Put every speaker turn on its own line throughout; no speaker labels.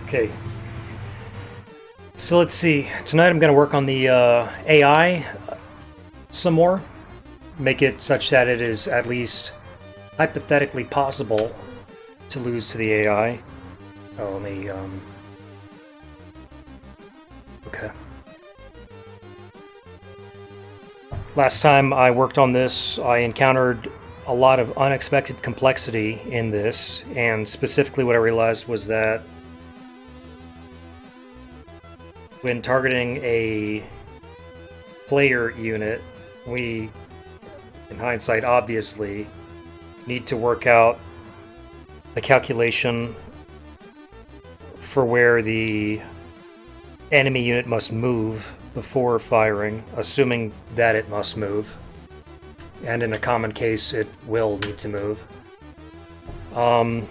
Okay. So let's see. Tonight I'm going to work on the AI some more. Make it such that it is at least hypothetically possible to lose to the AI. Oh, let me... Okay. Last time I worked on this, I encountered a lot of unexpected complexity in this, and specifically what I realized was that when targeting a player unit, we, in hindsight, obviously need to work out a calculation for where the enemy unit must move before firing, assuming that it must move. And in a common case, it will need to move. And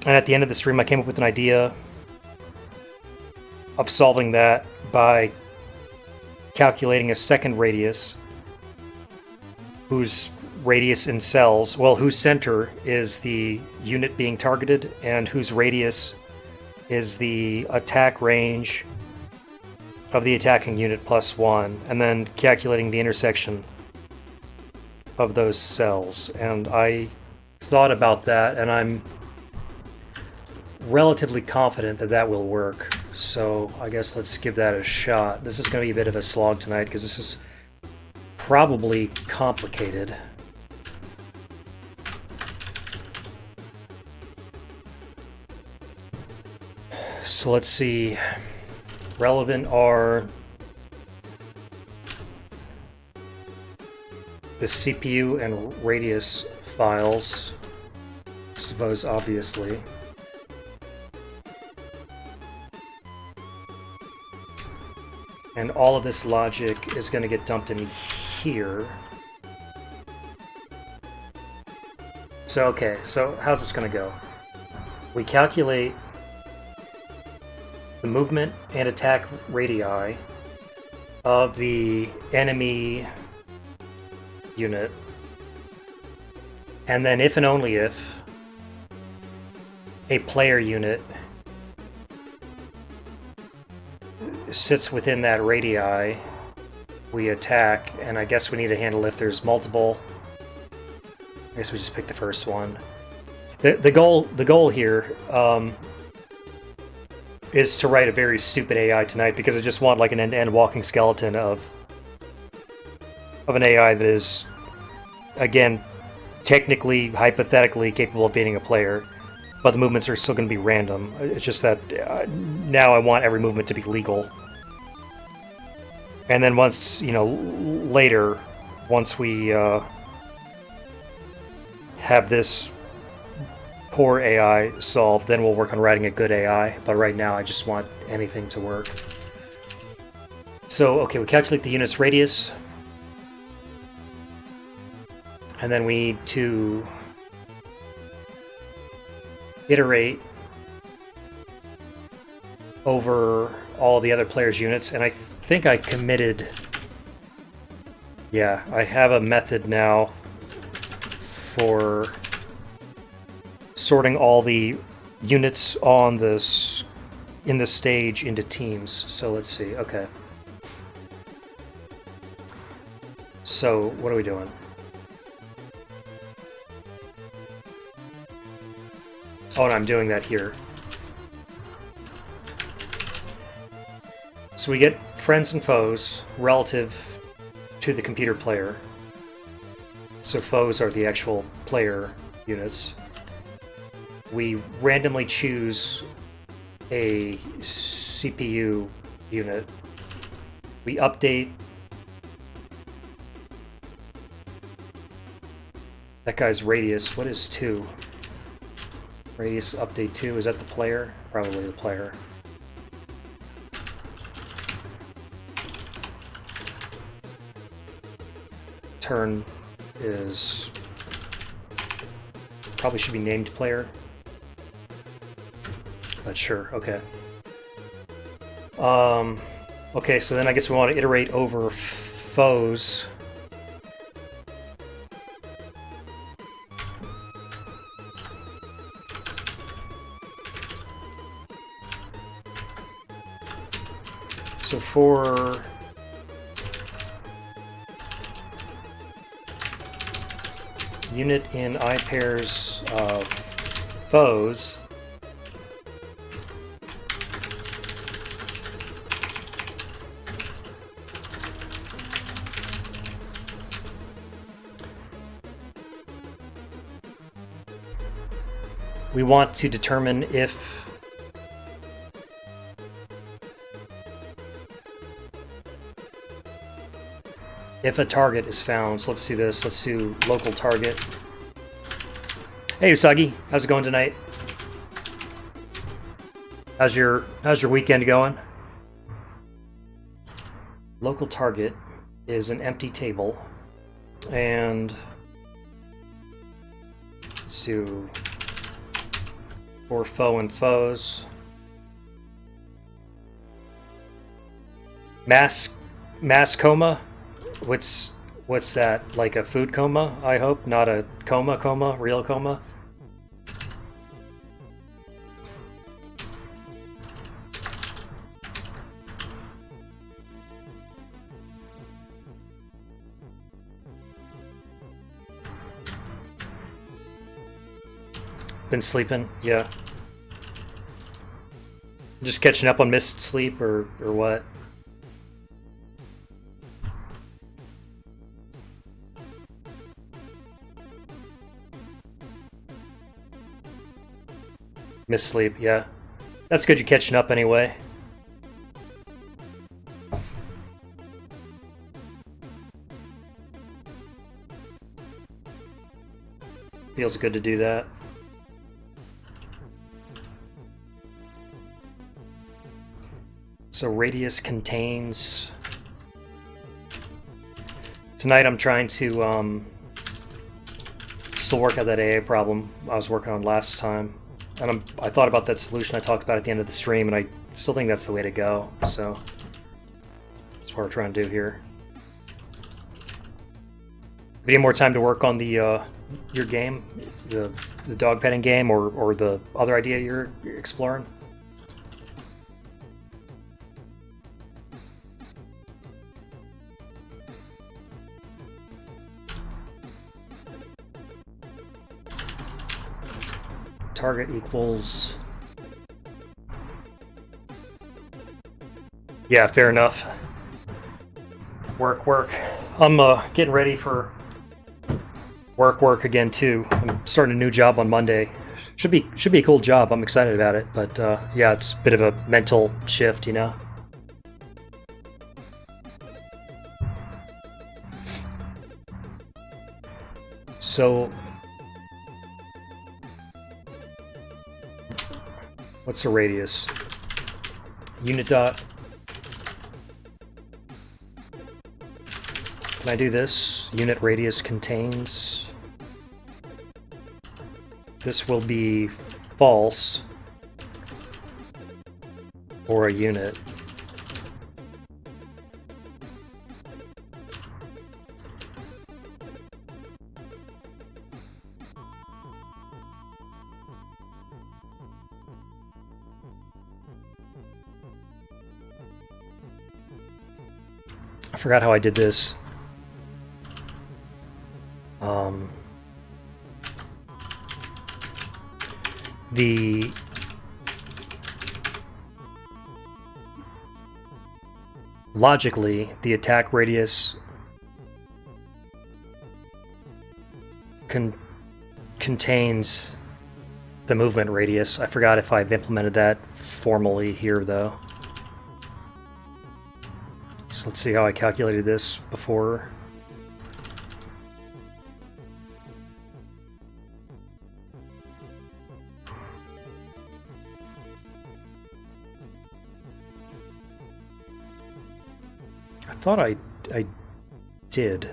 at the end of the stream, I came up with an idea of solving that by calculating a second radius whose radius in cells, well, whose center is the unit being targeted and whose radius is the attack range of the attacking unit plus 1, and then calculating the intersection of those cells. And I thought about that, and I'm relatively confident that that will work. So I guess let's give that a shot. This is going to be a bit of a slog tonight because this is probably complicated. So let's see. Relevant are the CPU and radius files, I suppose, obviously. And all of this logic is going to get dumped in here. So, okay, so how's this going to go? We calculate the movement and attack radii of the enemy unit. And then if and only if a player unit sits within that radii, we attack, and I guess we need to handle if there's multiple. I guess we just pick the first one. The goal here is to write a very stupid AI tonight because I just want like an end-to-end walking skeleton of an AI that is, again, technically, hypothetically capable of beating a player, but the movements are still going to be random. It's just that now I want every movement to be legal. And then once, later, once we have this poor AI solved, then we'll work on writing a good AI. But right now, I just want anything to work. So, okay, we calculate the unit's radius. And then we need to iterate over all the other players' units, and I think I committed... Yeah, I have a method now for sorting all the units on this in the stage into teams. So let's see. Okay. So what are we doing? Oh, no, I'm doing that here. So we get friends and foes relative to the computer player. So foes are the actual player units. We randomly choose a CPU unit. We update That guy's radius. What is 2? Radius update 2. Is that the player? Probably the player. Turn is... probably should be named player. But sure, okay. Okay, so then I guess we want to iterate over foes. So for unit in I pairs of foes, we want to determine if a target is found. So let's do this. Let's do local target. Hey Usagi, how's it going tonight? How's your weekend going? Local target is an empty table, and let's do for foe and foes. Mass coma. What's that? Like a food coma? I hope not a coma, real coma. Been sleeping, yeah. Just catching up on missed sleep or what? Missed sleep, yeah. That's good you're catching up anyway. Feels good to do that. So radius contains... Tonight I'm trying to still work out that AA problem I was working on last time. And I thought about that solution I talked about at the end of the stream, and I still think that's the way to go. So that's what we're trying to do here. We need more time to work on the your game, the dog petting game, or the other idea you're exploring. Target equals... Yeah, fair enough. Work. I'm getting ready for work again too. I'm starting a new job on Monday. Should be a cool job. I'm excited about it, but yeah, it's a bit of a mental shift, you know. So what's the radius? Unit dot. Can I do this? Unit radius contains. This will be false or a unit. I forgot how I did this. The logically, the attack radius contains the movement radius. I forgot if I've implemented that formally here, though. So let's see how I calculated this before. I thought I did.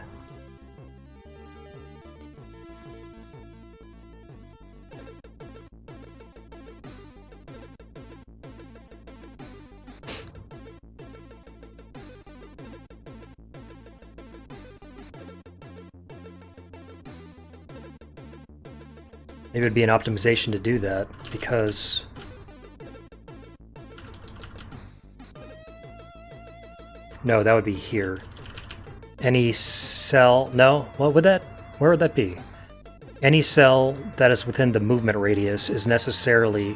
Maybe it'd be an optimization to do that, because no, that would be here. Any cell... No? What would that... Where would that be? Any cell that is within the movement radius is necessarily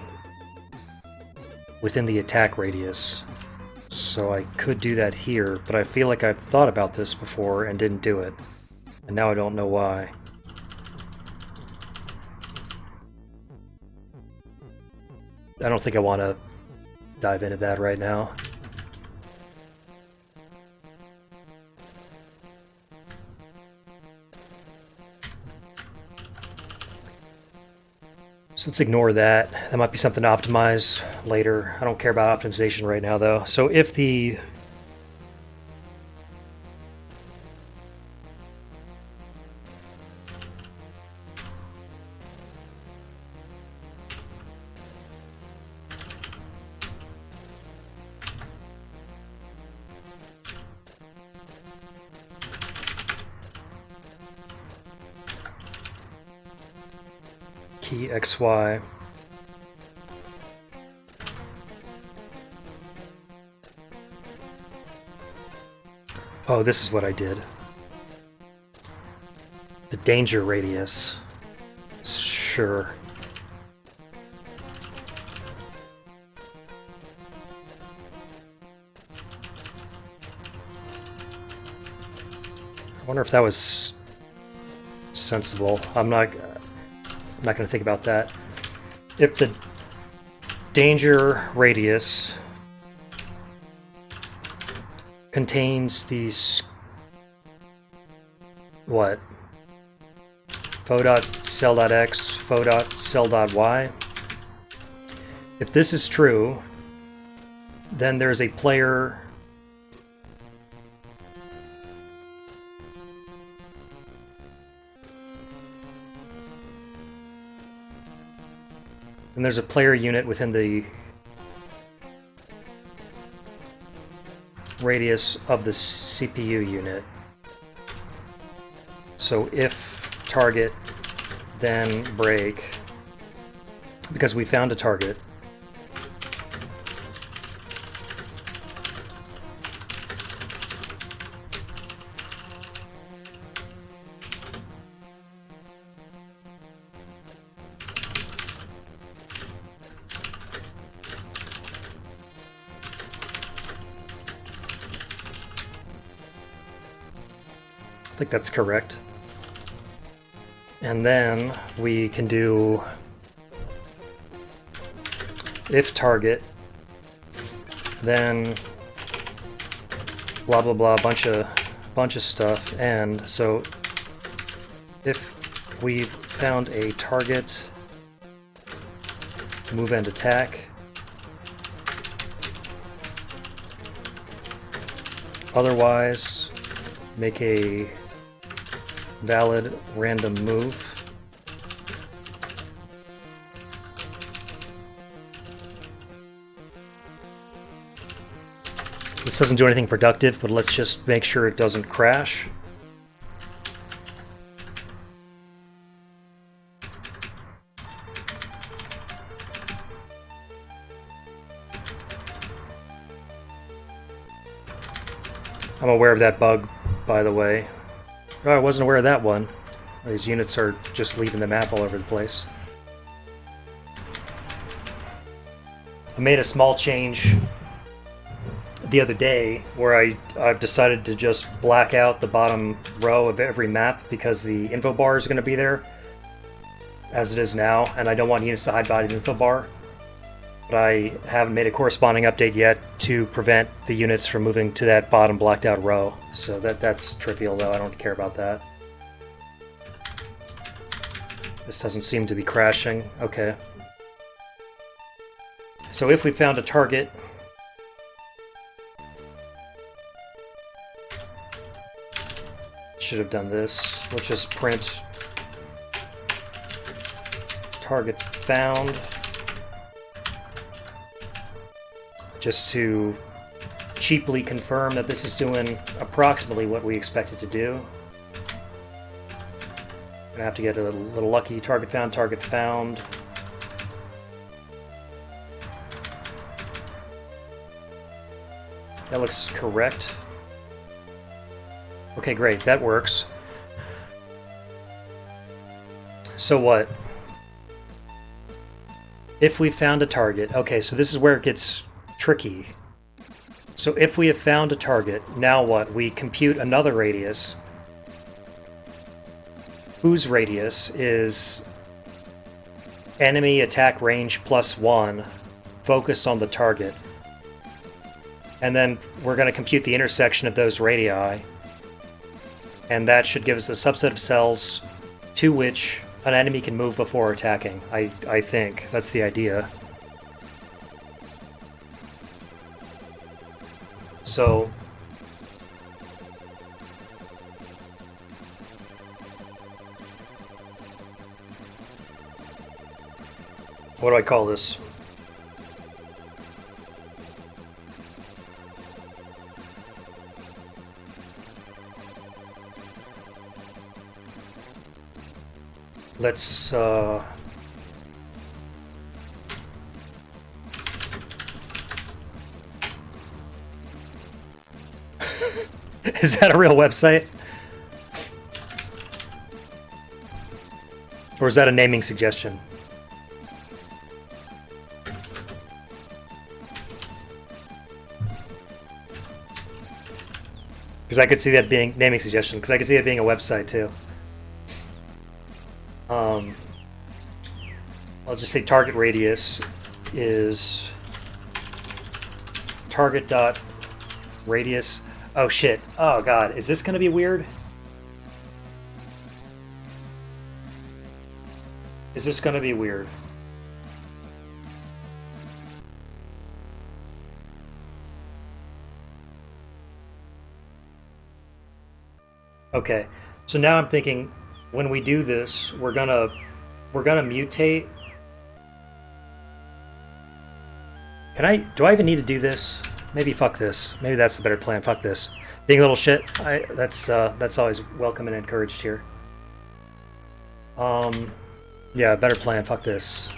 within the attack radius. So I could do that here, but I feel like I've thought about this before and didn't do it. And now I don't know why. I don't think I want to dive into that right now. So let's ignore that. That might be something to optimize later. I don't care about optimization right now, though. So if the... key XY. Oh, this is what I did. The danger radius. Sure. I wonder if that was sensible. I'm not going to think about that. If the danger radius contains these... what? fo.cell.x, fo.cell.y. If this is true, then there's a player... and there's a player unit within the radius of the CPU unit. So if target, then break, because we found a target. I think that's correct. And then we can do if target, then blah blah blah, bunch of stuff. And so if we've found a target, move and attack. Otherwise, make a valid random move. This doesn't do anything productive, but let's just make sure it doesn't crash. I'm aware of that bug, by the way. Oh, I wasn't aware of that one. These units are just leaving the map all over the place. I made a small change the other day where I've decided to just black out the bottom row of every map because the info bar is going to be there as it is now, and I don't want units to hide behind the info bar. But I haven't made a corresponding update yet to prevent the units from moving to that bottom blacked out row. So that's trivial, though. I don't care about that. This doesn't seem to be crashing. Okay. So if we found a target, Should have done this. Let's just print target found. Just to cheaply confirm that this is doing approximately what we expect it to do. Gonna have to get a little lucky. Target found, target found. That looks correct. Okay, great, that works. So what? If we found a target, okay, so this is where it gets tricky. So if we have found a target, now what? We compute another radius, whose radius is enemy attack range +1, focused on the target. And then we're going to compute the intersection of those radii, and that should give us a subset of cells to which an enemy can move before attacking. I think that's the idea. So what do I call this? Let's is that a real website? Or is that a naming suggestion? Because I could see that being naming suggestion, because I could see it being a website too. I'll just say target radius is target dot radius. Oh shit. Oh god. Is this going to be weird? Is this going to be weird? Okay. So now I'm thinking when we do this, we're gonna mutate. Do I even need to do this? Maybe fuck this. Maybe that's the better plan. Fuck this. Being a little shit, that's always welcome and encouraged here. Yeah, better plan. Fuck this.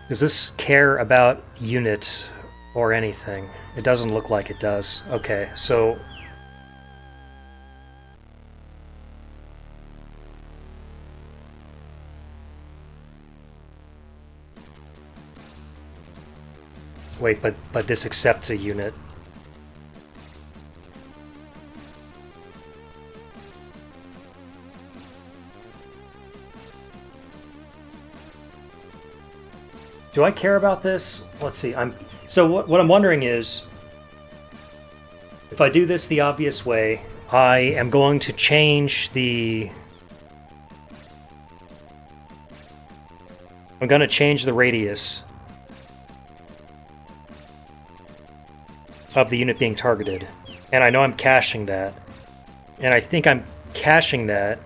Does this care about unit or anything? It doesn't look like it does. Okay, so wait, but this accepts a unit. Do I care about this? Let's see. So what I'm wondering is, if I do this the obvious way, I am going to change the. I'm going to change the radius of the unit being targeted. And I know I'm caching that. And I think I'm caching that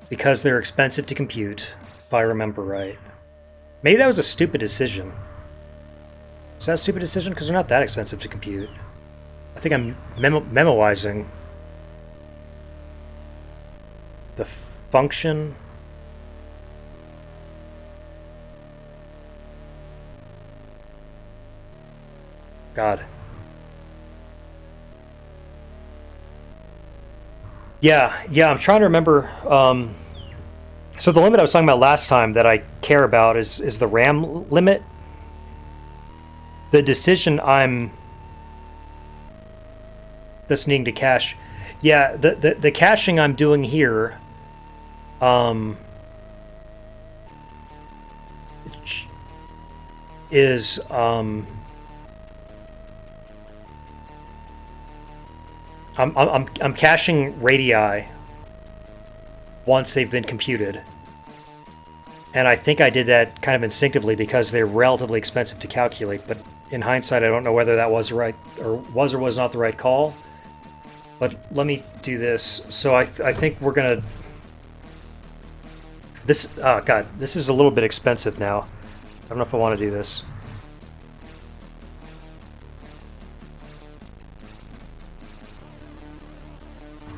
because they're expensive to compute, if I remember right. Maybe that was a stupid decision. Was that a stupid decision? Because they're not that expensive to compute. I think I'm memoizing the function. God. Yeah, I'm trying to remember. So the limit I was talking about last time that I care about is the RAM limit. The decision I'm this needing to cache. Yeah, the caching I'm doing here is I'm caching radii once they've been computed. And I think I did that kind of instinctively because they're relatively expensive to calculate, but in hindsight I don't know whether that was right or was not the right call. But let me do this. So I think we're gonna... This, oh god, this is a little bit expensive now. I don't know if I want to do this.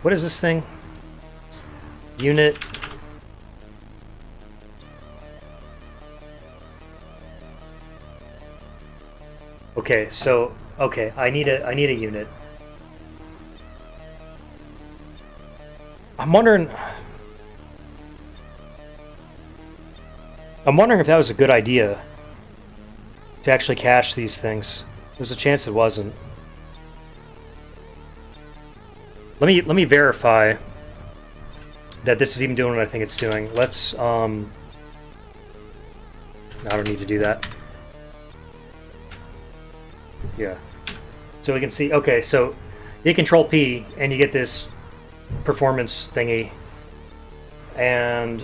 What is this thing? Unit. Okay, so okay, I need a unit. I'm wondering if that was a good idea to actually cache these things. There's a chance it wasn't. Let me verify that this is even doing what I think it's doing. Let's no, I don't need to do that. Yeah. So we can see, okay, so you control P and you get this performance thingy. And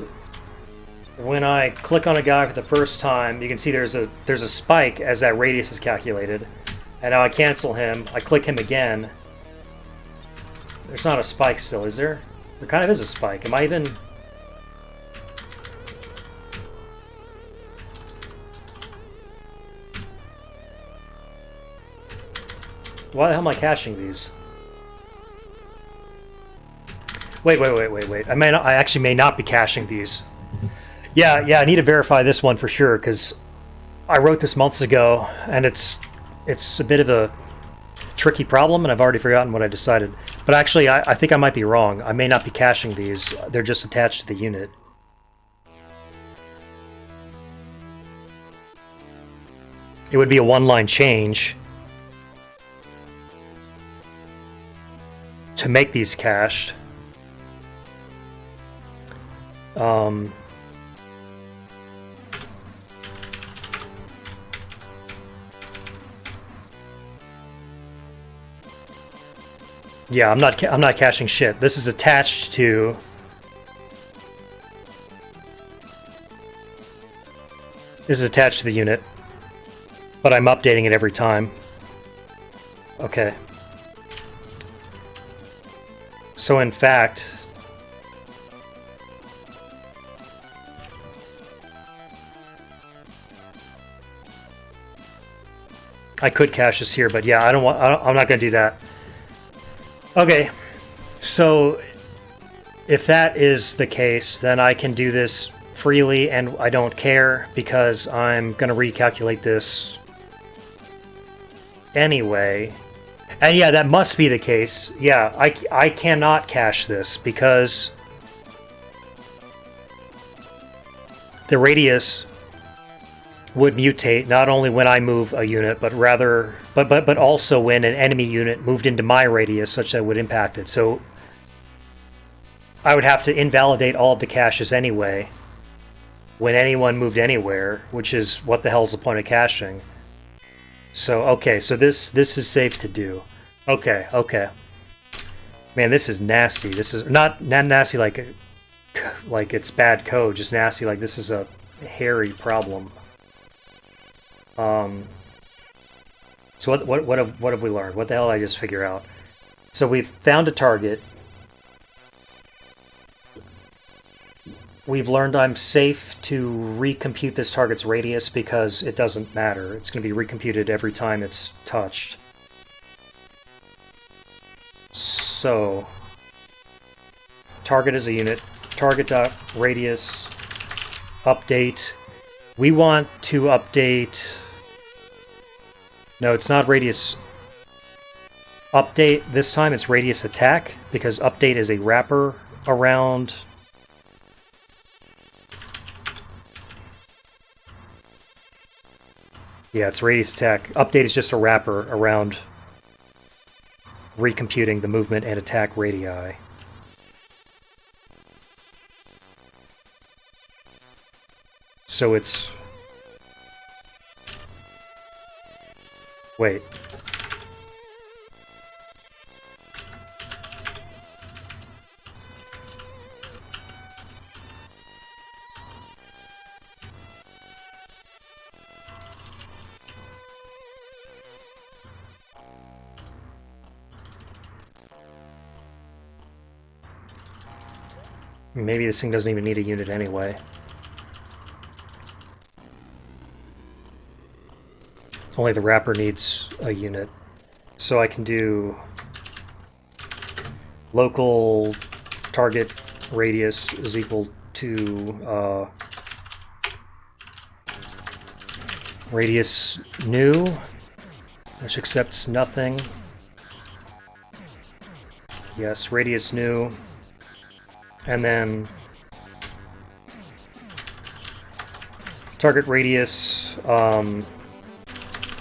when I click on a guy for the first time, you can see there's a spike as that radius is calculated. And now I cancel him, I click him again. There's not a spike still, is there? There kind of is a spike. Am I even... Why the hell am I caching these? Wait. I actually may not be caching these. Yeah, I need to verify this one for sure, because I wrote this months ago, and it's a bit of a tricky problem, and I've already forgotten what I decided. But actually, I think I might be wrong. I may not be caching these. They're just attached to the unit. It would be a one-line change to make these cached. Yeah, I'm not caching shit. This is attached to... This is attached to the unit. But I'm updating it every time. Okay. So in fact... I could cache this here, but yeah, I'm not going to do that. Okay, so if that is the case, then I can do this freely and I don't care because I'm going to recalculate this anyway. And yeah, that must be the case. Yeah, I cannot cache this because the radius would mutate not only when I move a unit, but also when an enemy unit moved into my radius, such that it would impact it. So I would have to invalidate all of the caches anyway when anyone moved anywhere, which is what the hell's the point of caching. So okay, so this is safe to do. Okay. Man, this is nasty. This is not nasty like it's bad code, just nasty like this is a hairy problem. So what have we learned? What the hell did I just figure out? So we've found a target. We've learned I'm safe to recompute this target's radius because it doesn't matter. It's going to be recomputed every time it's touched. So, target is a unit. Target.radius update. We want to update... No, it's not radius update. This time it's radius attack, because update is a wrapper around... Yeah, it's radius attack. Update is just a wrapper around recomputing the movement and attack radii. So it's... Wait. Maybe this thing doesn't even need a unit anyway. Only the wrapper needs a unit. So I can do local target radius is equal to radius new, which accepts nothing. Yes, radius new. And then target radius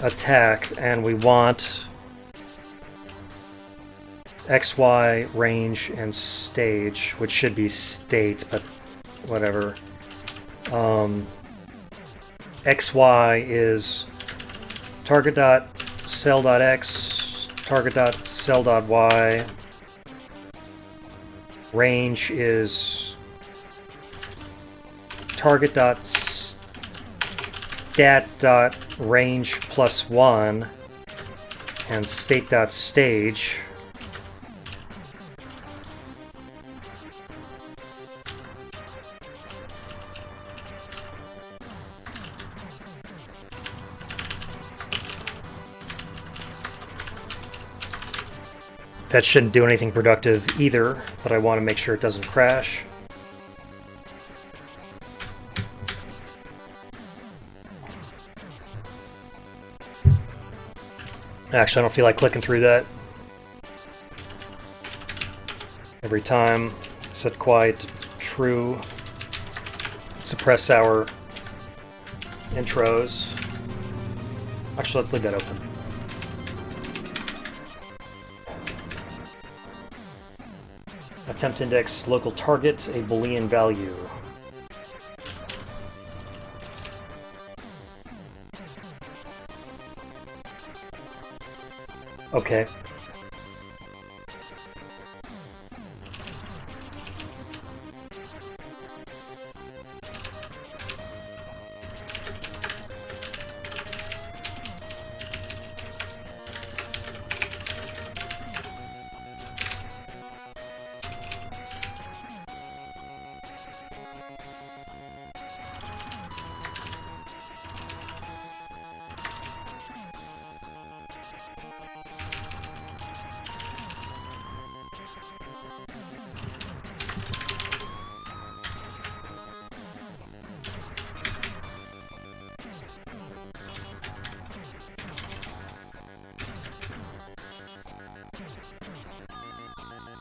attack, and we want XY range and stage, which should be state, but whatever. XY is target.cell.x, target.cell.y. Range is target.stat.range plus 1 and state.stage. That shouldn't do anything productive either, but I want to make sure it doesn't crash. Actually, I don't feel like clicking through that every time. Set quiet to true. Suppress our intros. Actually, let's leave that open. Attempt index local target, a Boolean value. Okay.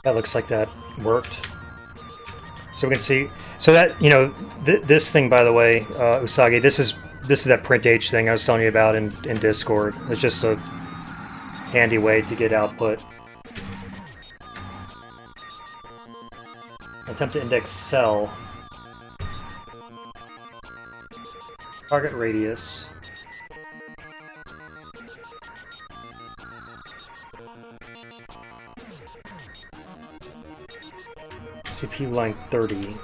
That looks like that worked. So we can see. So that, you know, this thing, by the way, Usagi, this is that print H thing I was telling you about in Discord. It's just a handy way to get output. Attempt to index cell. Target radius. CPU line 30.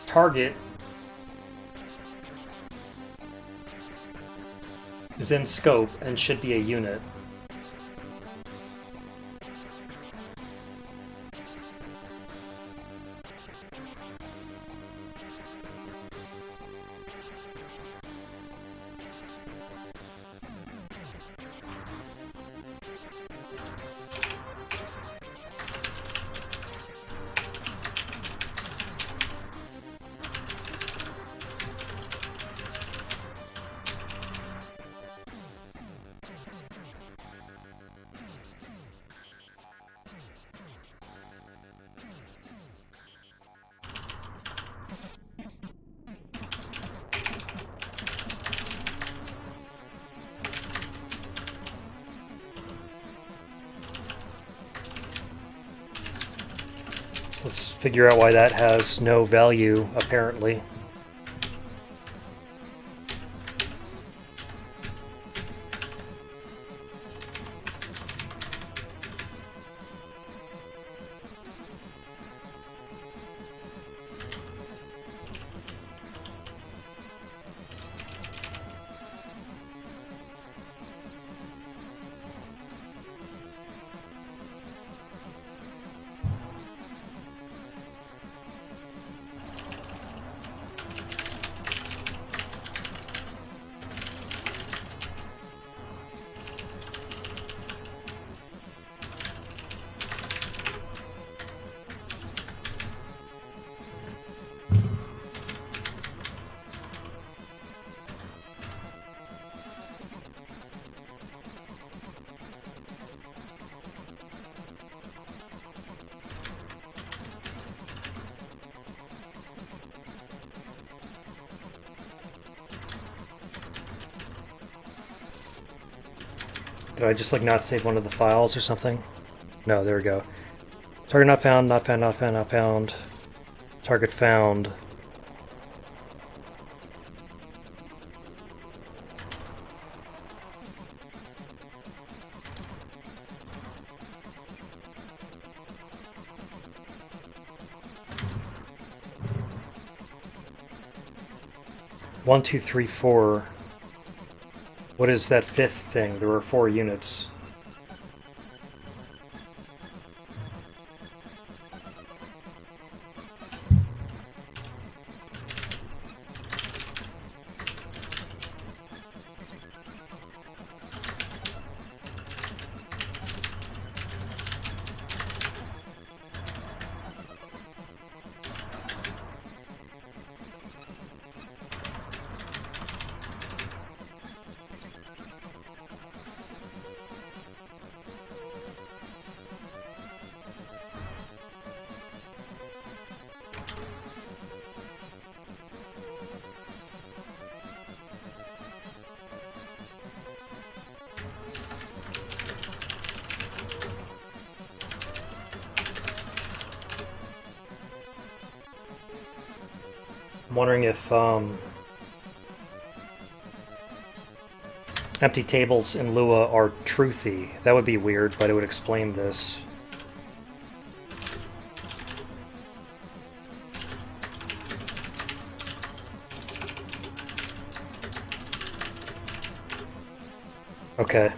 Target is in scope and should be a unit. So let's figure out why that has no value, apparently. Did I just like not save one of the files or something? No, there we go. Target not found, not found, not found, not found. Target found. One, two, three, four. What is that fifth thing? There were 4 units. I'm wondering if empty tables in Lua are truthy. That would be weird, but it would explain this. Okay.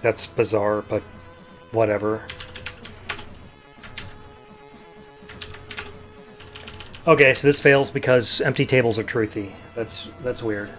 That's bizarre, but whatever. Okay, so this fails because empty tables are truthy. That's weird.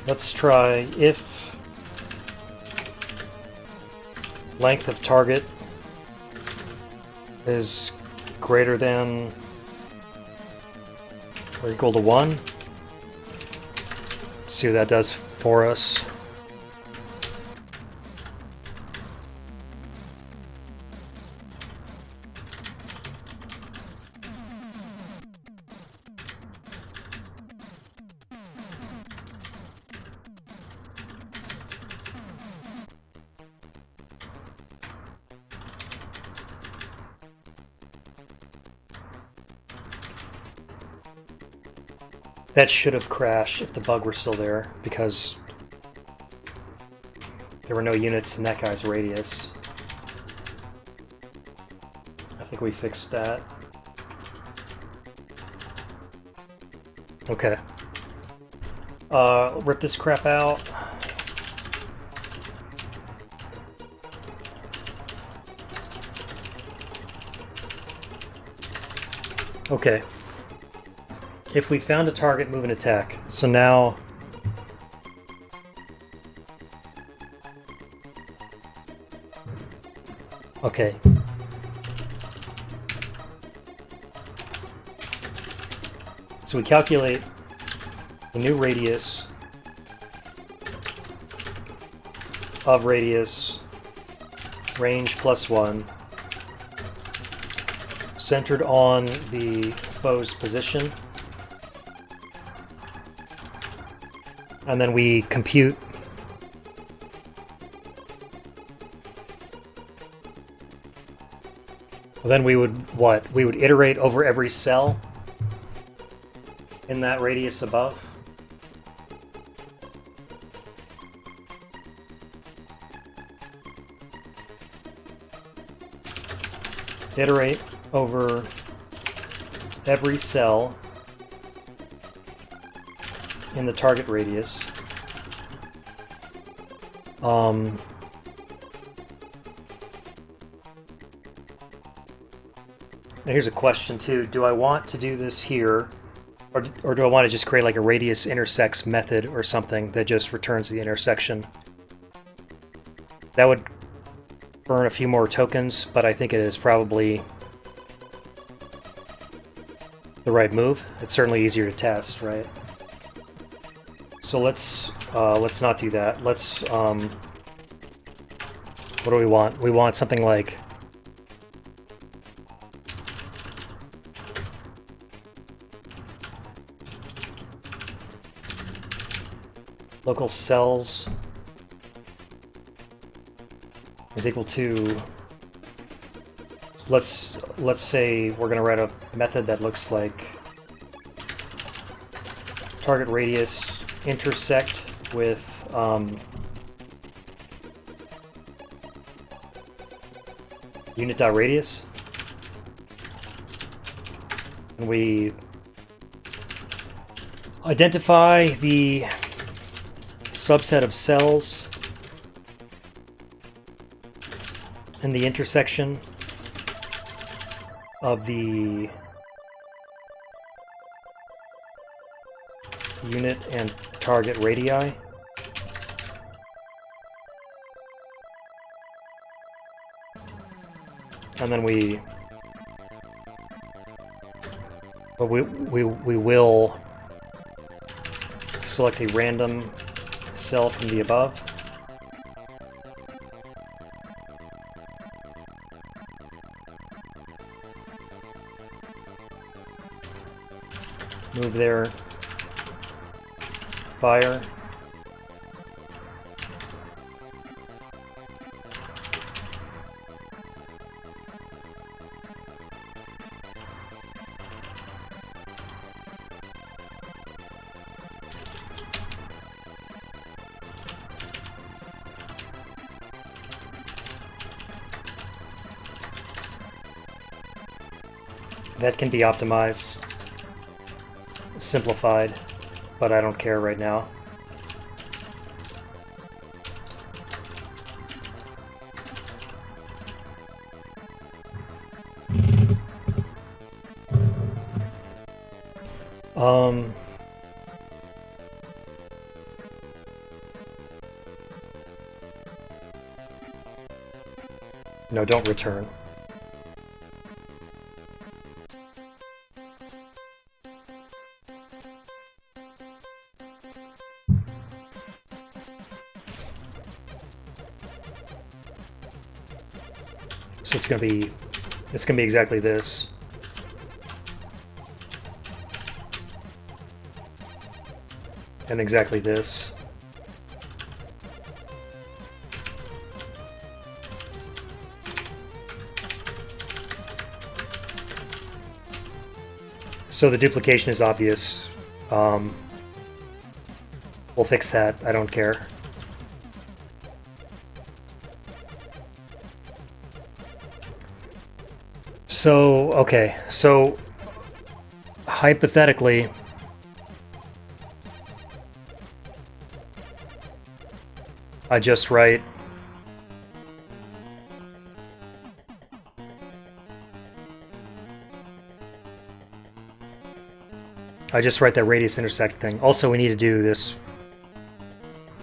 Let's try if length of target is greater than or equal to 1. See what that does for us. That should have crashed if the bug were still there, because there were no units in that guy's radius. I think we fixed that. Okay. Rip this crap out. Okay. if we found a target, move and attack. So now... Okay. So we calculate the new radius of radius range +1 centered on the foe's position, and then we compute then we would what? We would iterate over every cell in that radius above. Iterate over every cell in the target radius. And here's a question too. Do I want to do this here, or do I want to just create like a radius intersects method or something that just returns the intersection? That would burn a few more tokens, but I think it is probably the right move. It's certainly easier to test, right? So let's not do that. Let's what do we want? We want something like local cells is equal to, let's say we're going to write a method that looks like target radius intersect with unit.radius, and we identify the subset of cells in the intersection of the unit and target radii. And then we will select a random cell from the above. Move there. Fire. That can be optimized, simplified, but I don't care right now. No, don't return. So it's gonna be exactly this. And exactly this. So the duplication is obvious. We'll fix that. I don't care. So, okay. So, hypothetically, I just write I just write that radius intersect thing. Also, we need to do this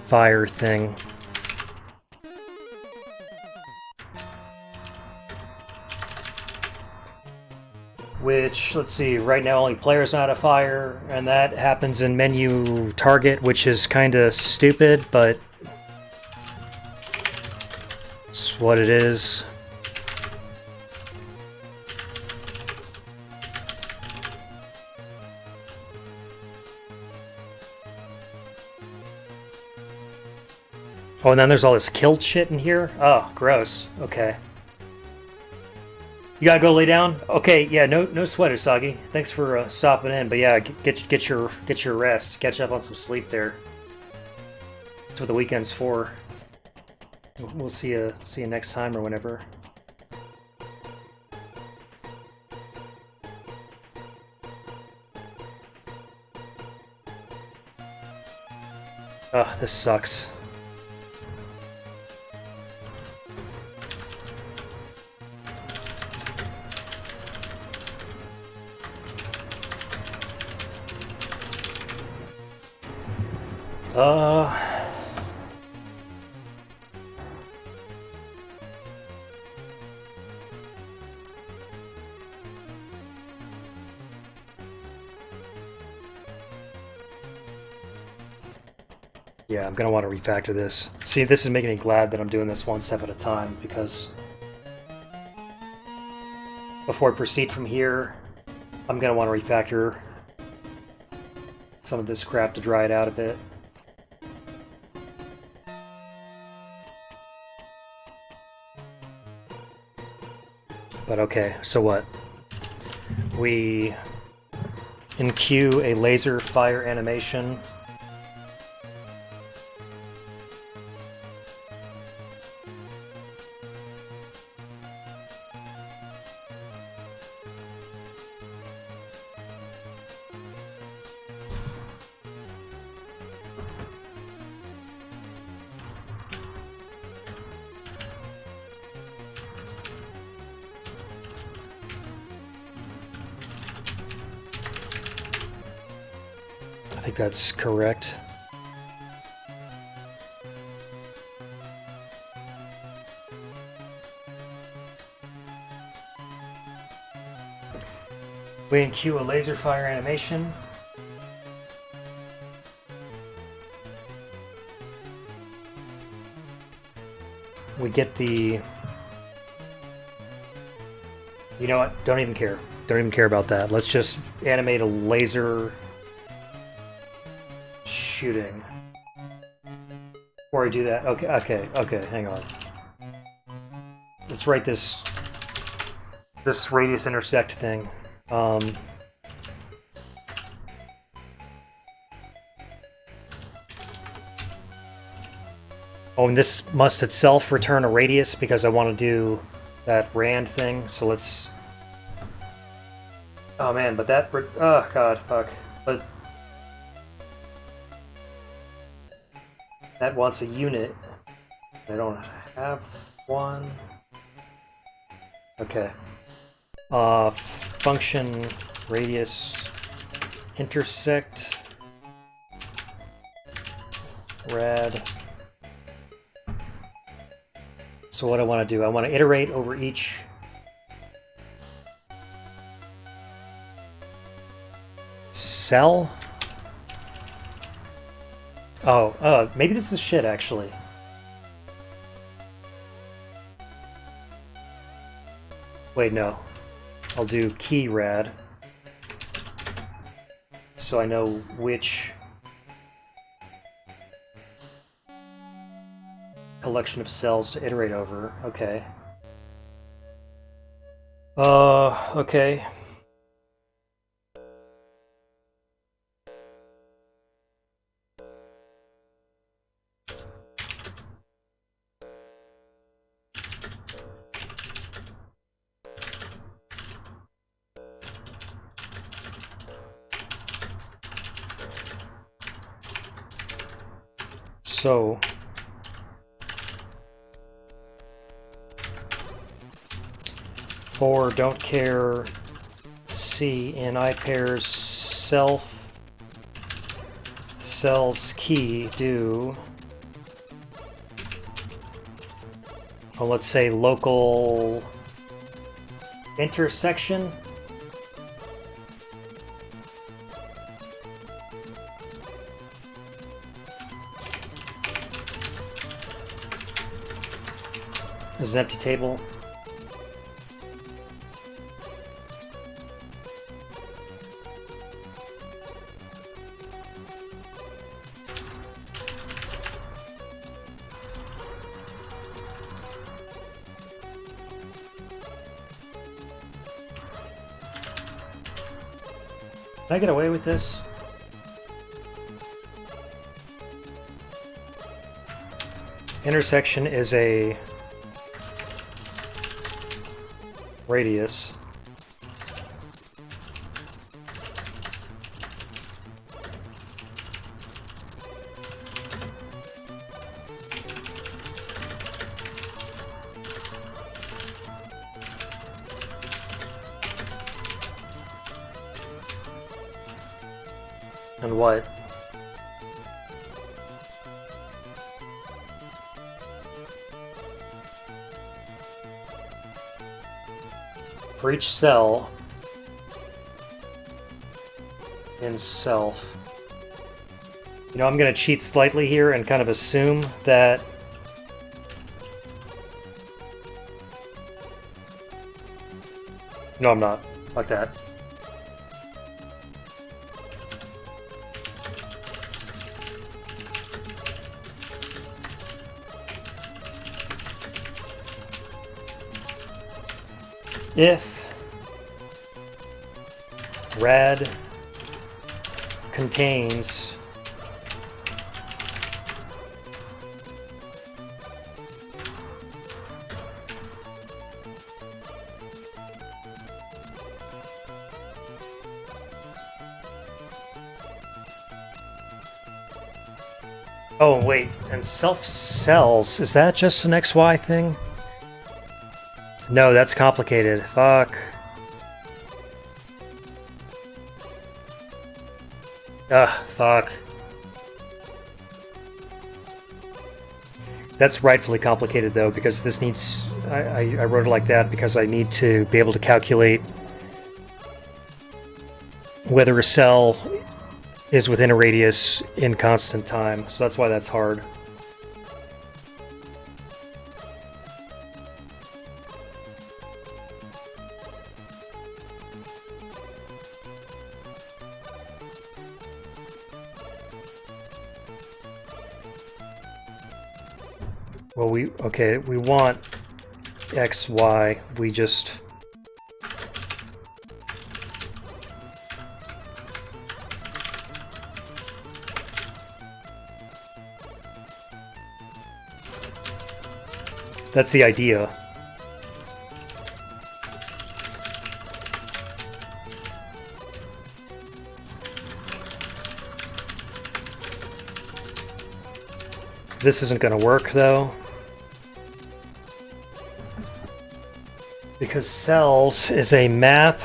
fire thing. Which, let's see, right now only players know how to fire, and that happens in menu target, which is kind of stupid, but it's what it is. Oh, and then there's all this killed shit in here? Oh, gross. Okay. You gotta go lay down? Okay, yeah, no sweat, Usagi. Thanks for stopping in, but yeah, get your rest. Catch up on some sleep there. That's what the weekend's for. We'll see you next time or whenever. Ugh, this sucks. Yeah, I'm gonna want to refactor this. See, this is making me glad that I'm doing this one step at a time, because before I proceed from here, I'm gonna want to refactor some of this crap to dry it out a bit. But okay, so what? We in-queue a laser fire animation. I think that's correct. We cue a laser fire animation. We get the... You know what? Don't even care. Don't even care about that. Let's just animate a laser shooting. Before I do that, okay, hang on. Let's write this radius intersect thing. Oh, and this must itself return a radius because I want to do that rand thing, so let's... Oh man, but that... Oh god, fuck. But... That wants a unit. I don't have one. Okay. Function radius intersect rad. So what I want to do, I want to iterate over each cell. Oh, maybe this is shit, actually. Wait, no. I'll do key rad. So I know which collection of cells to iterate over. Okay. Okay. So for don't care C in I pairs self cells key do, well, let's say local intersection. Is an empty table. Can I get away with this? Intersection is a radius. And what? For each cell in self. You know, I'm going to cheat slightly here and kind of assume that no, I'm not. Like that. If rad contains oh wait, and self cells, is that just an XY thing? No, that's complicated. Fuck. Ugh, fuck. That's rightfully complicated though, because this needs... I wrote it like that because I need to be able to calculate whether a cell is within a radius in constant time, so that's why that's hard. Well, we want X, Y, we just... That's the idea. This isn't going to work, though. Because cells is a map.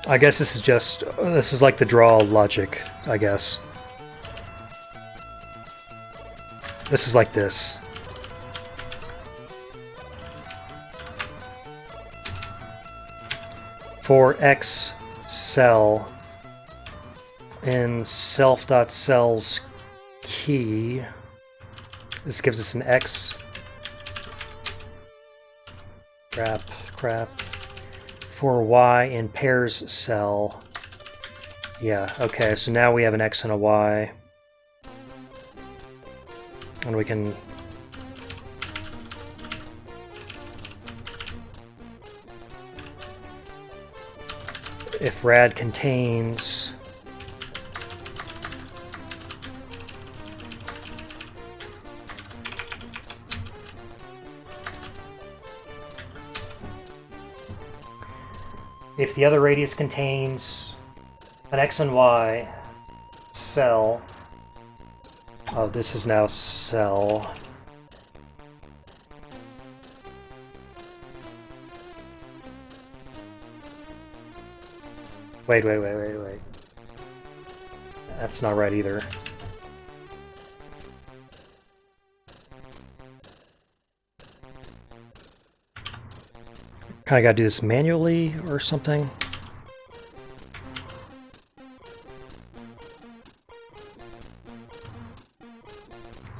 I guess this is like the draw logic, I guess. This is like this. For X cell in self.cells key, this gives us an X. Crap. For Y in pairs cell. Yeah, okay, so now we have an X and a Y. And we can... If rad contains if the other radius contains an X and Y cell... Oh, this is now cell. Wait. That's not right either. Kinda gotta do this manually or something.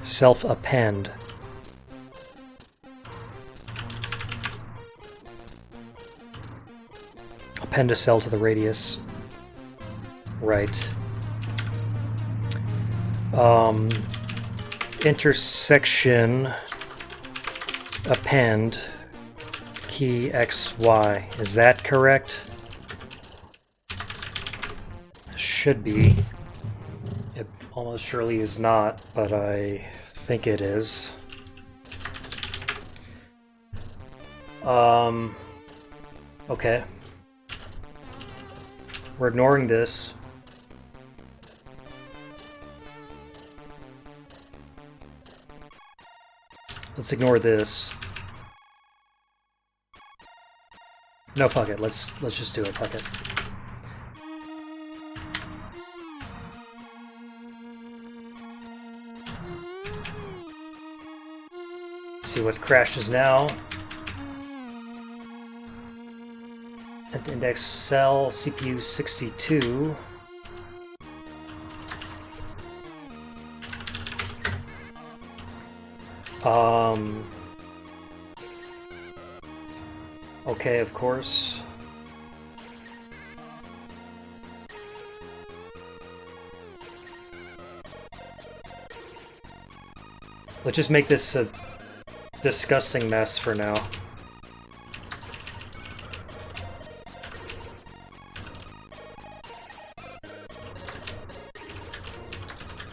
Self-append. Append a cell to the radius. Right. Intersection append key XY. Is that correct? Should be. It almost surely is not, but I think it is. Okay. We're ignoring this. Let's ignore this. No, fuck it. Let's just do it. Fuck it. See what crashes now. Set to index cell CPU 62. Okay, of course. Let's just make this a disgusting mess for now.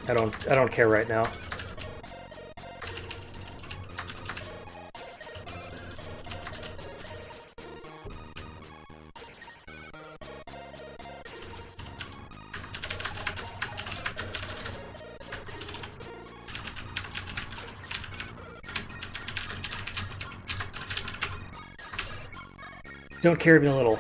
I don't care right now. Don't care even a little.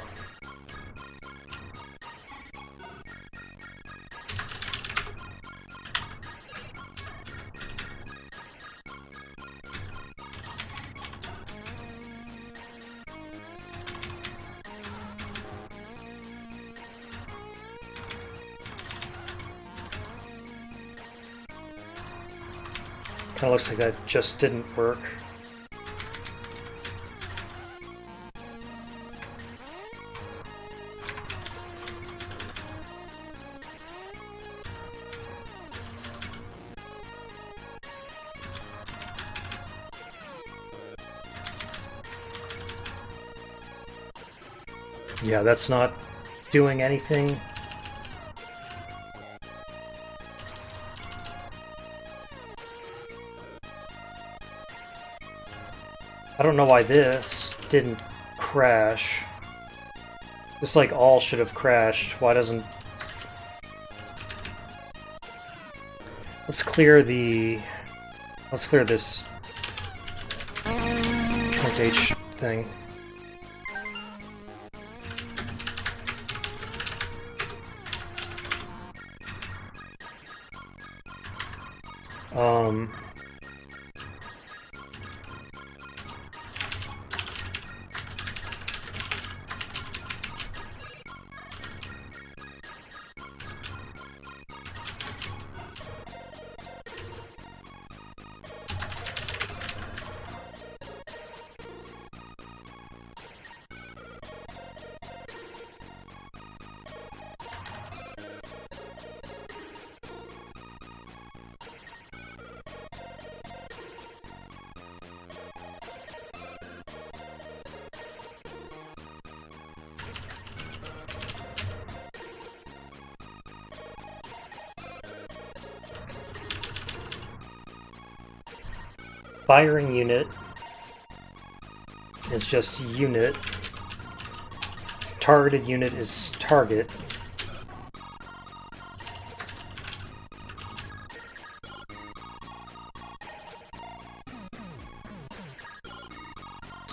Kinda looks like that just didn't work. Yeah, that's not doing anything. I don't know why this didn't crash. This, like, all should have crashed. Why doesn't... Let's clear this Trunk H thing. Firing unit is just unit. targeted unit is target.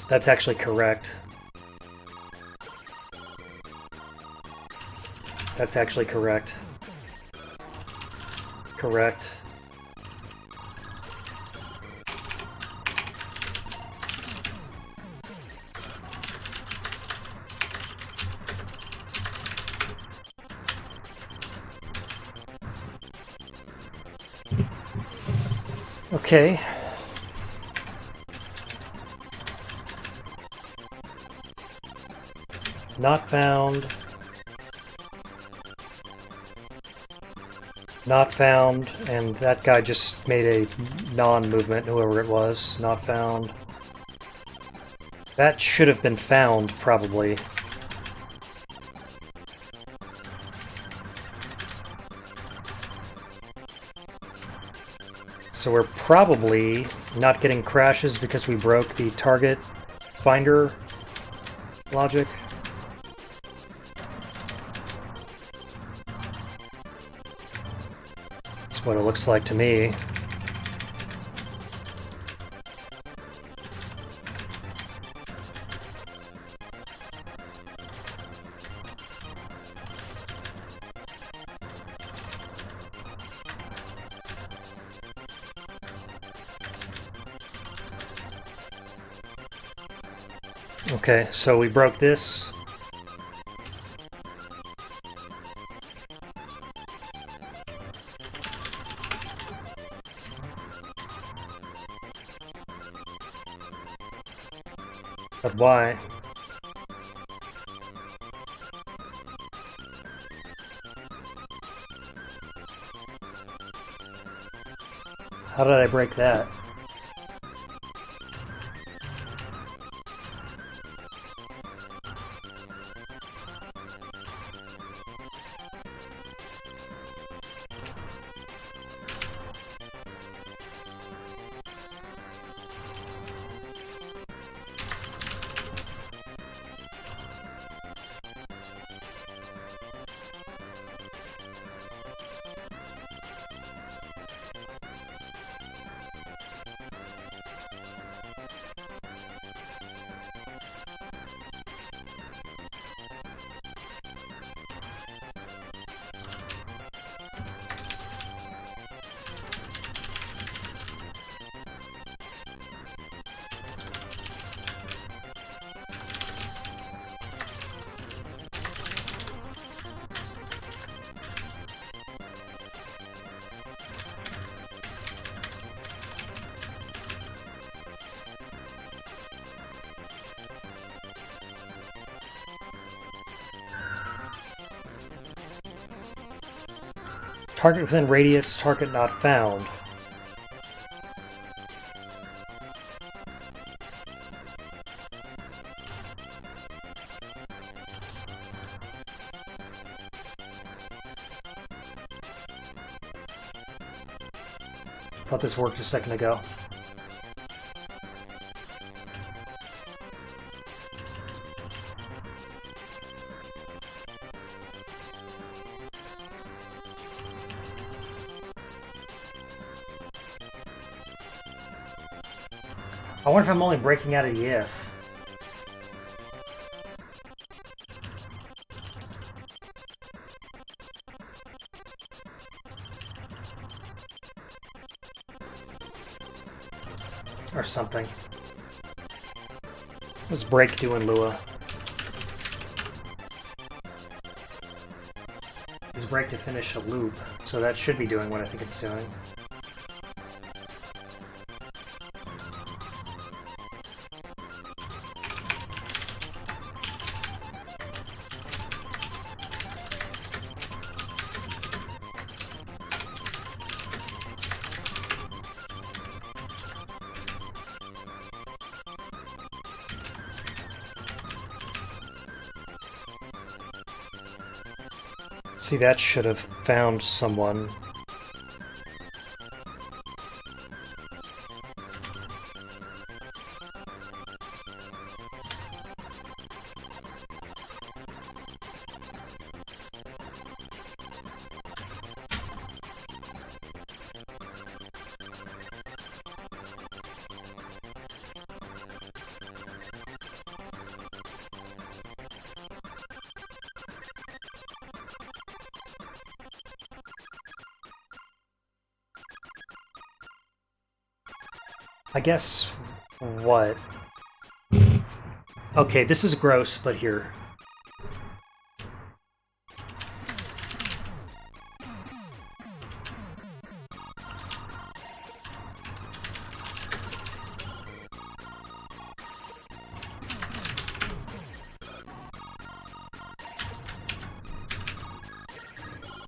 That's actually correct. That's actually correct. Correct. Okay. Not found. Not found, and that guy just made a non-movement, whoever it was. Not found. That should have been found, probably. So we're probably not getting crashes because we broke the target finder logic. That's what it looks like to me. Okay, so we broke this. But why? How did I break that? Target within radius, target not found. Thought this worked a second ago. I wonder if I'm only breaking out of the if. Or something. What's break do in Lua? Is break to finish a loop, so that should be doing what I think it's doing. See, that should have found someone. I guess what? Okay, this is gross, but here.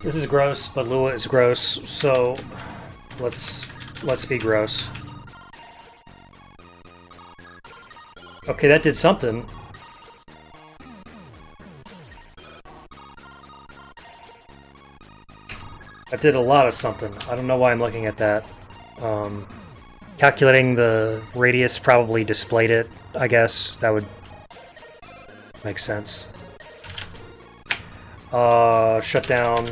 This is gross, but Lua is gross, so let's be gross. Okay, that did something. That did a lot of something. I don't know why I'm looking at that. Calculating the radius probably displayed it, I guess. That would make sense. Shut down.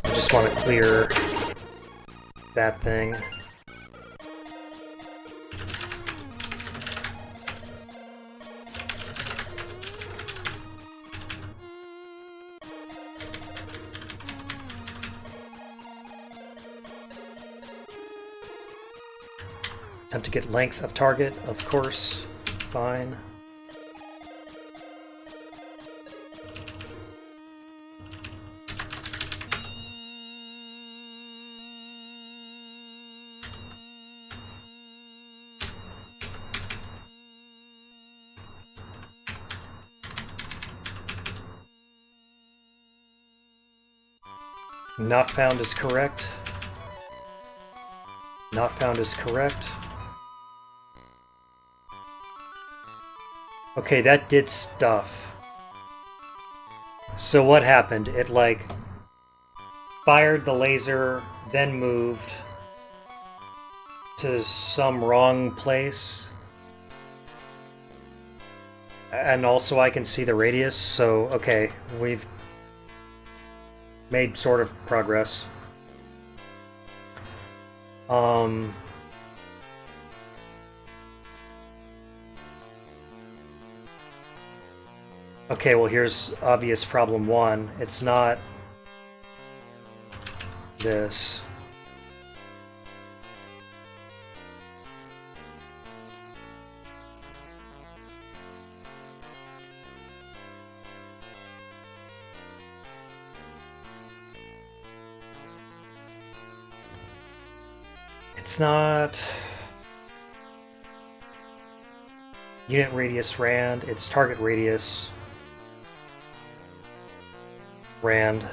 I just want to clear that thing. Attempt to get length of target, of course. Fine. Not found is correct. Not found is correct. Okay, that did stuff. So what happened? It, like, fired the laser, then moved to some wrong place. And also I can see the radius, so, okay, we've made sort of progress. Okay, well here's obvious problem one. It's not this. It's not unit radius rand, it's target radius rand.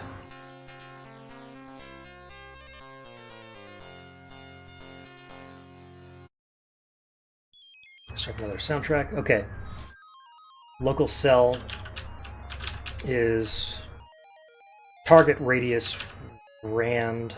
Let's check another soundtrack. Okay. Local cell is target radius rand.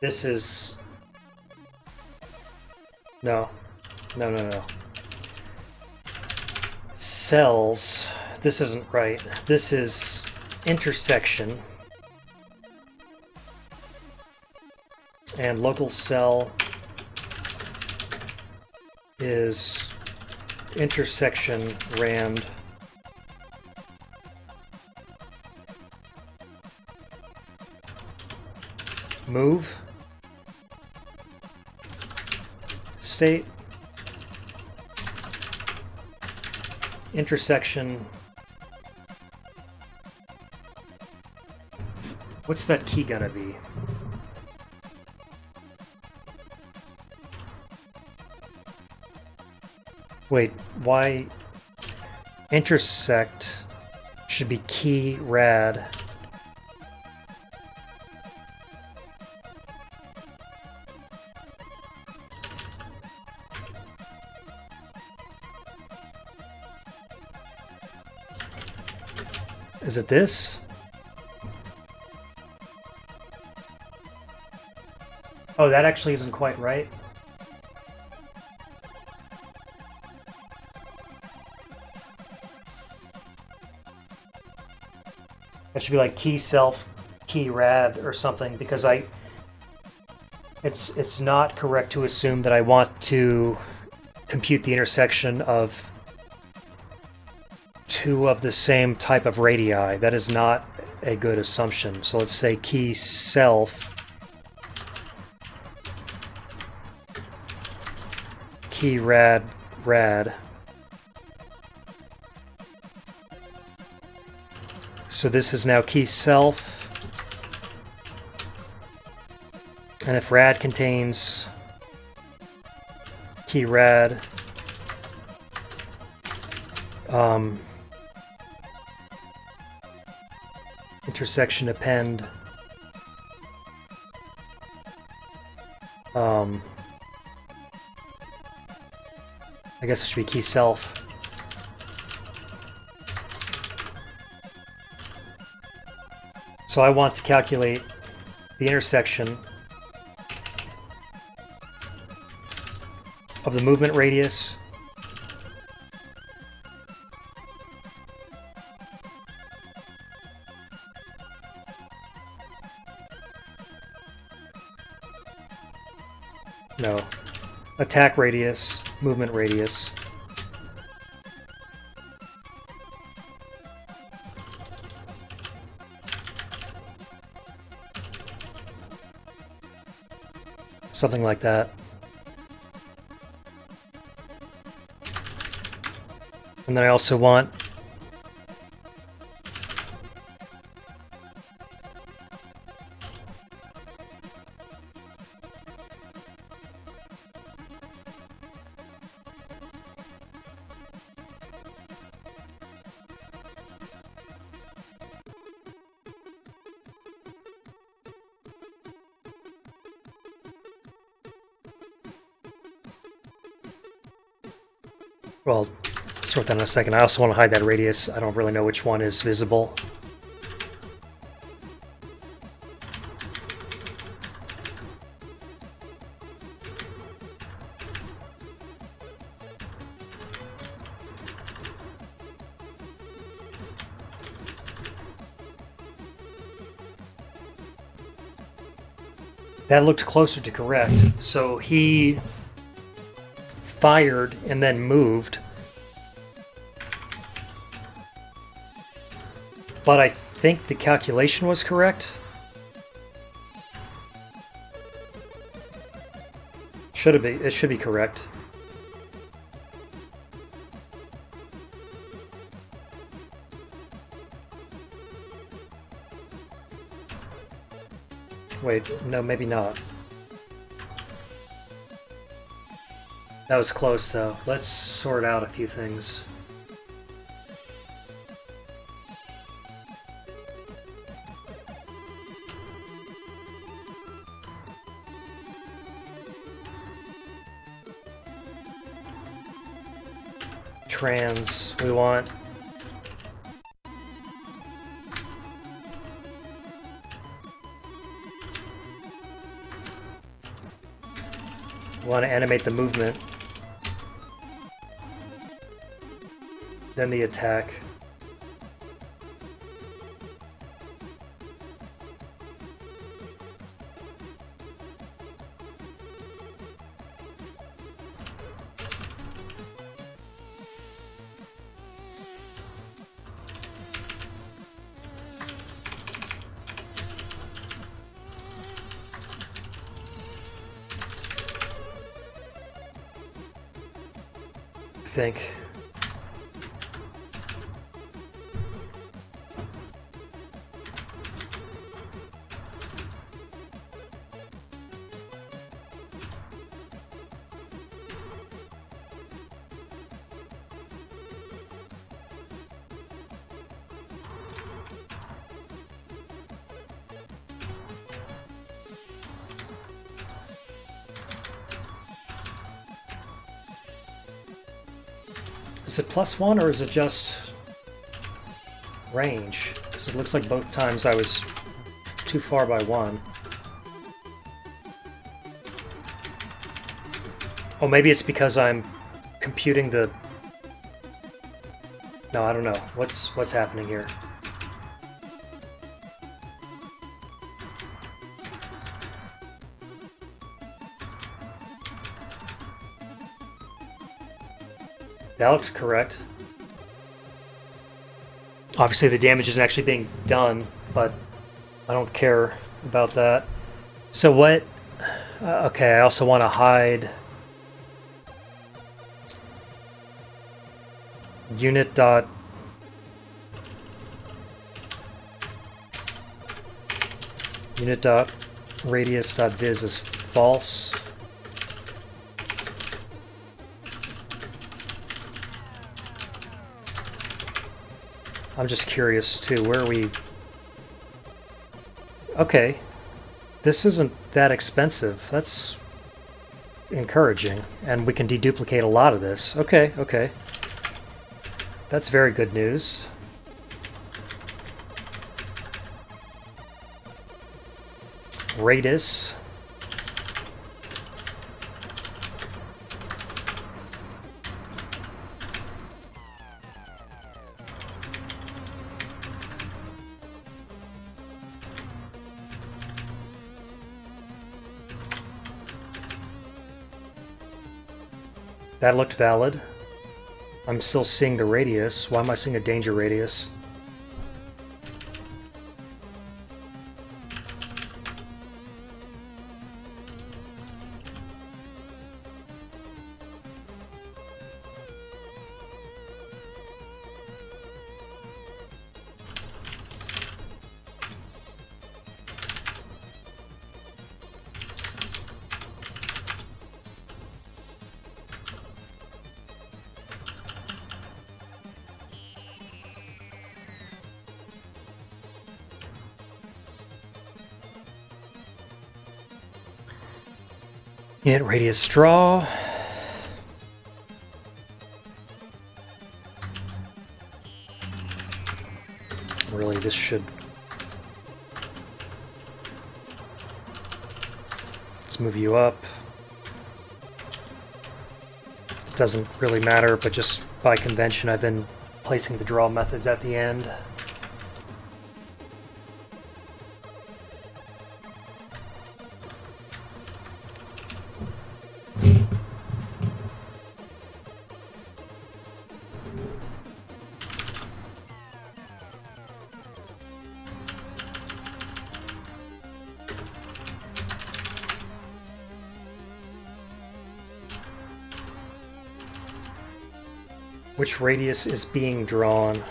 This is... No. No, no, no. Cells. This isn't right. This is intersection. And local cell is intersection rand. Move. State. Intersection. What's that key gonna be? Wait, why? Intersect should be key rad. Is it this? Oh, that actually isn't quite right. That should be like key self, key rad or something, because it's not correct to assume that I want to compute the intersection of two of the same type of radii. That is not a good assumption. So let's say key self, key rad. So this is now key self. And if rad contains key rad, intersection append, I guess it should be key self. So I want to calculate the intersection of the movement radius attack radius, movement radius. Something like that. And then I also want well, sort that in a second. I also want to hide that radius. I don't really know which one is visible. That looked closer to correct. So he fired and then moved. But I think the calculation was correct. Should it be? It should be correct. Wait, no, maybe not. That was close, though. Let's sort out a few things. Trans, we want to animate the movement, then the attack. I think. Is it +1 or is it just range? Because it looks like both times I was too far by 1. Oh, maybe it's because I'm computing the... No, I don't know. What's happening here? That looks correct. Obviously the damage isn't actually being done, but I don't care about that. So what... okay, I also want to hide... unit dot... unit dot radius dot viz is false. I'm just curious too, where are we... okay, this isn't that expensive. That's encouraging, and we can deduplicate a lot of this. Okay, okay. That's very good news. Radius. That looked valid. I'm still seeing the radius. Why am I seeing a danger radius? Unit radius draw. Really, this should... let's move you up. It doesn't really matter, but just by convention I've been placing the draw methods at the end. Which radius is being drawn?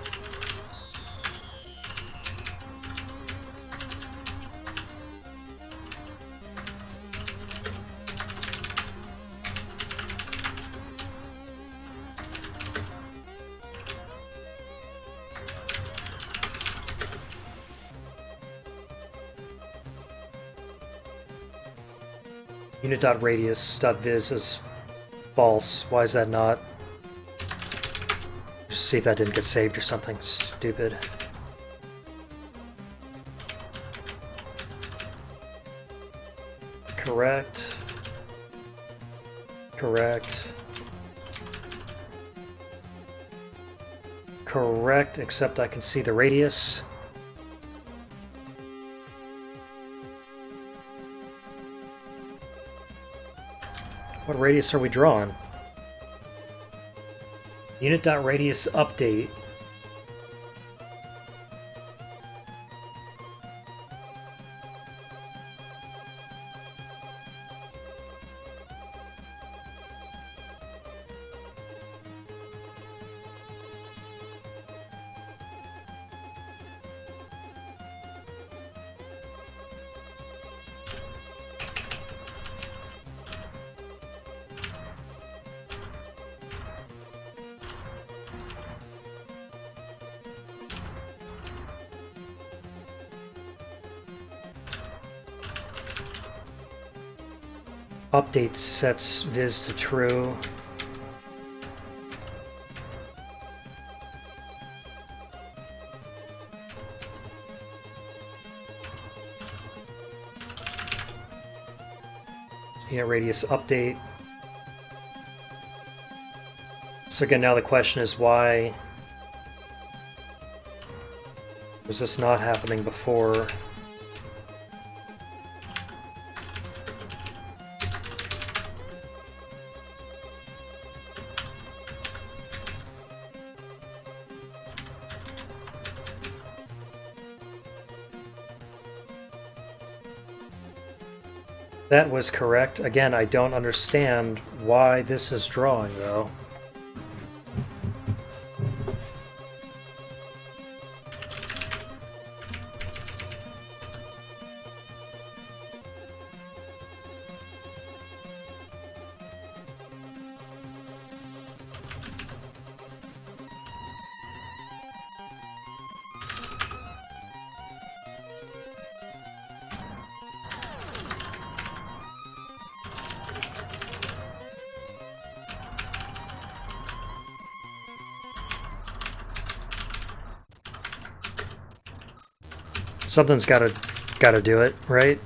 Unit.radius.viz is false. Why is that not? Just see if that didn't get saved or something stupid. Correct. Correct. Correct, except I can see the radius. What radius are we drawing? Unit.radius update. Update sets viz to true. Unit radius update. So again, now the question is why was this not happening before? That was correct. Again, I don't understand why this is drawing, though. Something's gotta do it, right?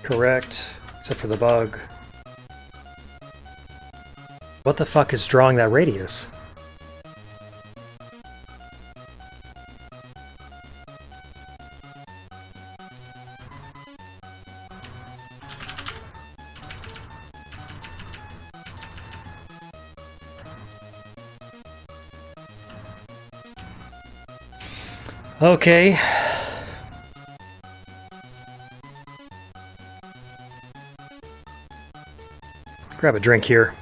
Correct, except for the bug. What the fuck is drawing that radius? Okay. Grab a drink here.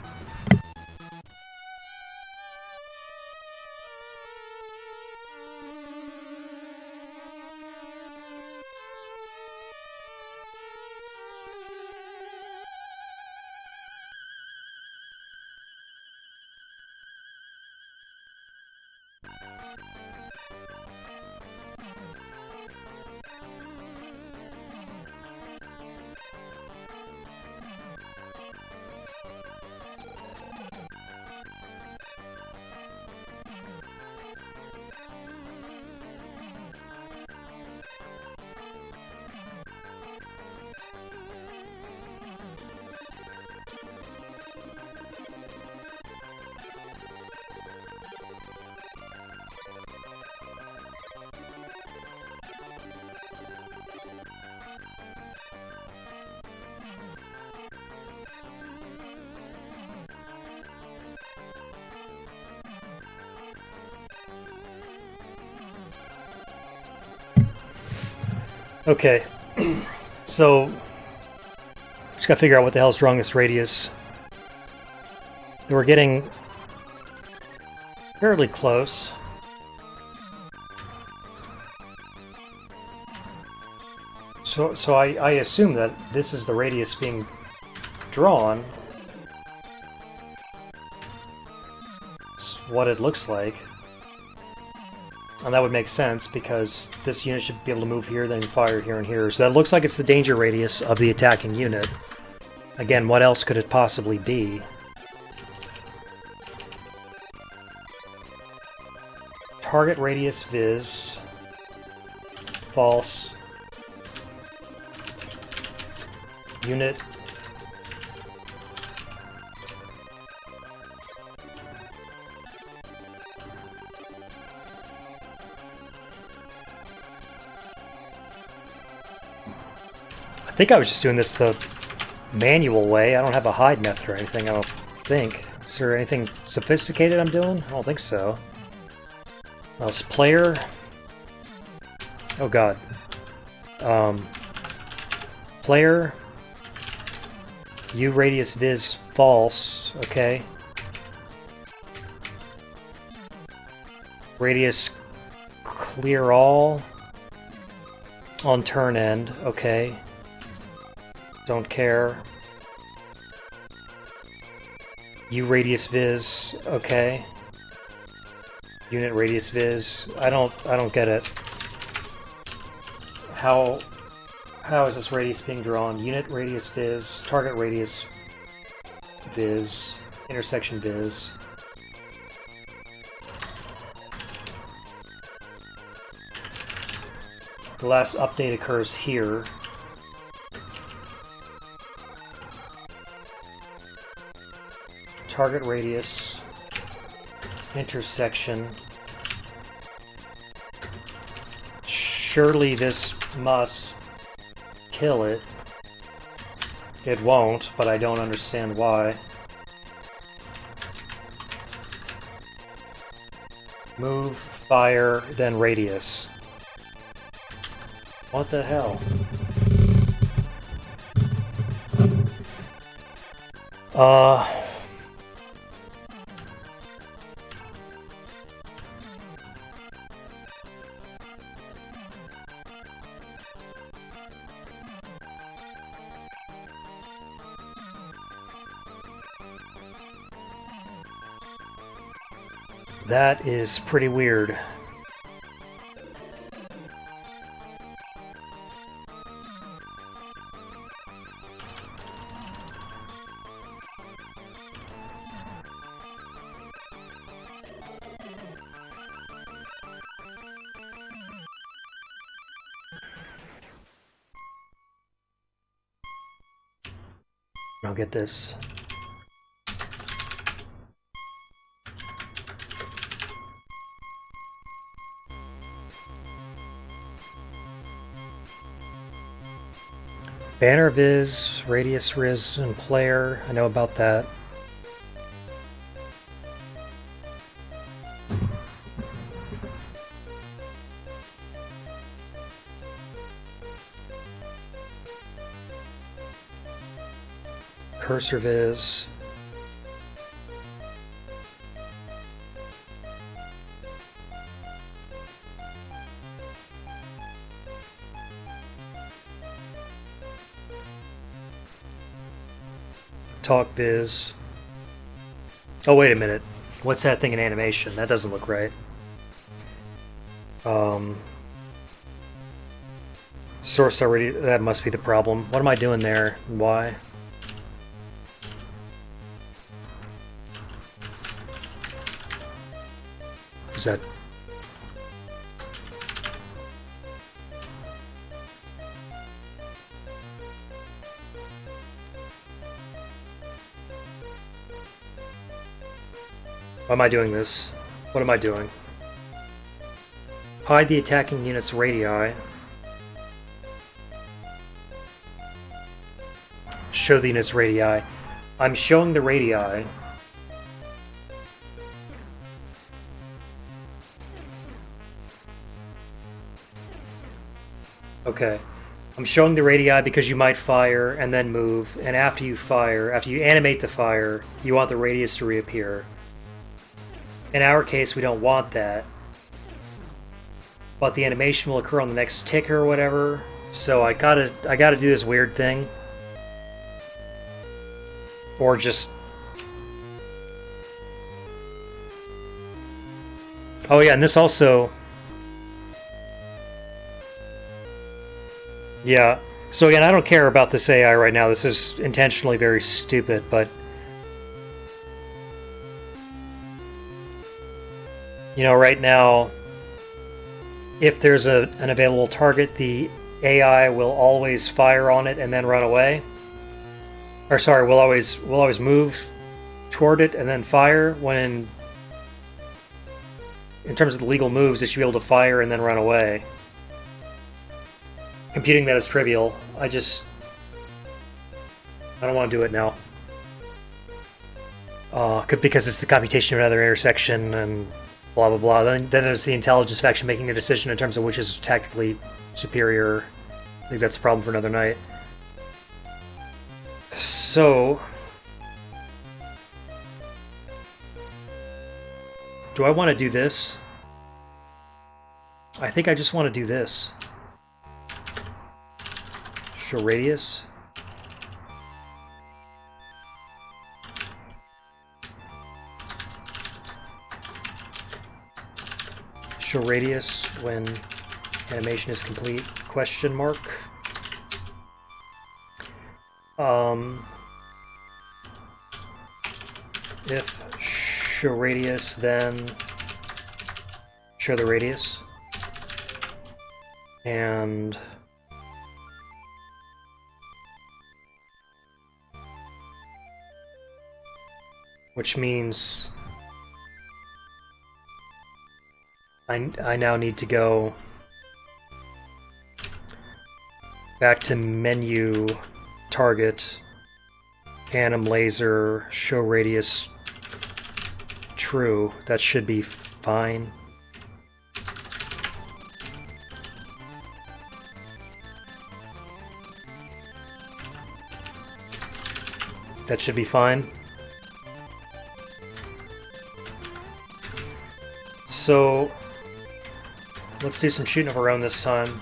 Okay, so just gotta figure out what the hell's drawing this radius. We're getting fairly close. So I assume that this is the radius being drawn. It's what it looks like. And that would make sense because this unit should be able to move here, then fire here and here. So that looks like it's the danger radius of the attacking unit. Again, what else could it possibly be? Target radius viz. False. Unit. I think I was just doing this the manual way. I don't have a hide method or anything, I don't think. Is there anything sophisticated I'm doing? I don't think so. Mouse player. Oh god. Player. U radius viz false. Okay. Radius clear all. On turn end. Okay. Don't care. U radius viz. Okay. Unit radius viz. I don't get it. How is this radius being drawn? Unit radius viz, target radius viz, intersection viz. The last update occurs here. Target radius, intersection. Surely this must kill it. It won't, but I don't understand why. Move fire, then radius. What the hell? That is pretty weird. I'll get this. Banner viz, radius riz, and player. I know about that. Cursor viz. Talk viz. Oh, wait a minute. What's that thing in animation? That doesn't look right. Source already. That must be the problem. What am I doing there? Why? Is that? Why am I doing this? What am I doing? Hide the attacking unit's radii. Show the unit's radii. I'm showing the radii. Okay. I'm showing the radii because you might fire and then move, and after you fire, after you animate the fire, you want the radius to reappear. In our case, we don't want that. But the animation will occur on the next tick or whatever, so I gotta do this weird thing. Or just... Oh yeah, and this also... Yeah, so again, I don't care about this AI right now. This is intentionally very stupid, but... You know, right now, if there's an available target, the AI will always fire on it and then run away. Or sorry, we'll always move toward it and then fire. When, in terms of the legal moves, it should be able to fire and then run away. Computing that is trivial. I don't want to do it now. Because it's the computation of another intersection and blah blah blah. Then there's the intelligence faction making a decision in terms of which is tactically superior. I think that's a problem for another night. So, do I want to do this? I think I just want to do this. Show radius. Show radius when animation is complete, question mark. If show radius, then show the radius. And which means I now need to go back to menu, target, anim laser, show radius true. That should be fine. That should be fine. So let's do some shooting of our own this time.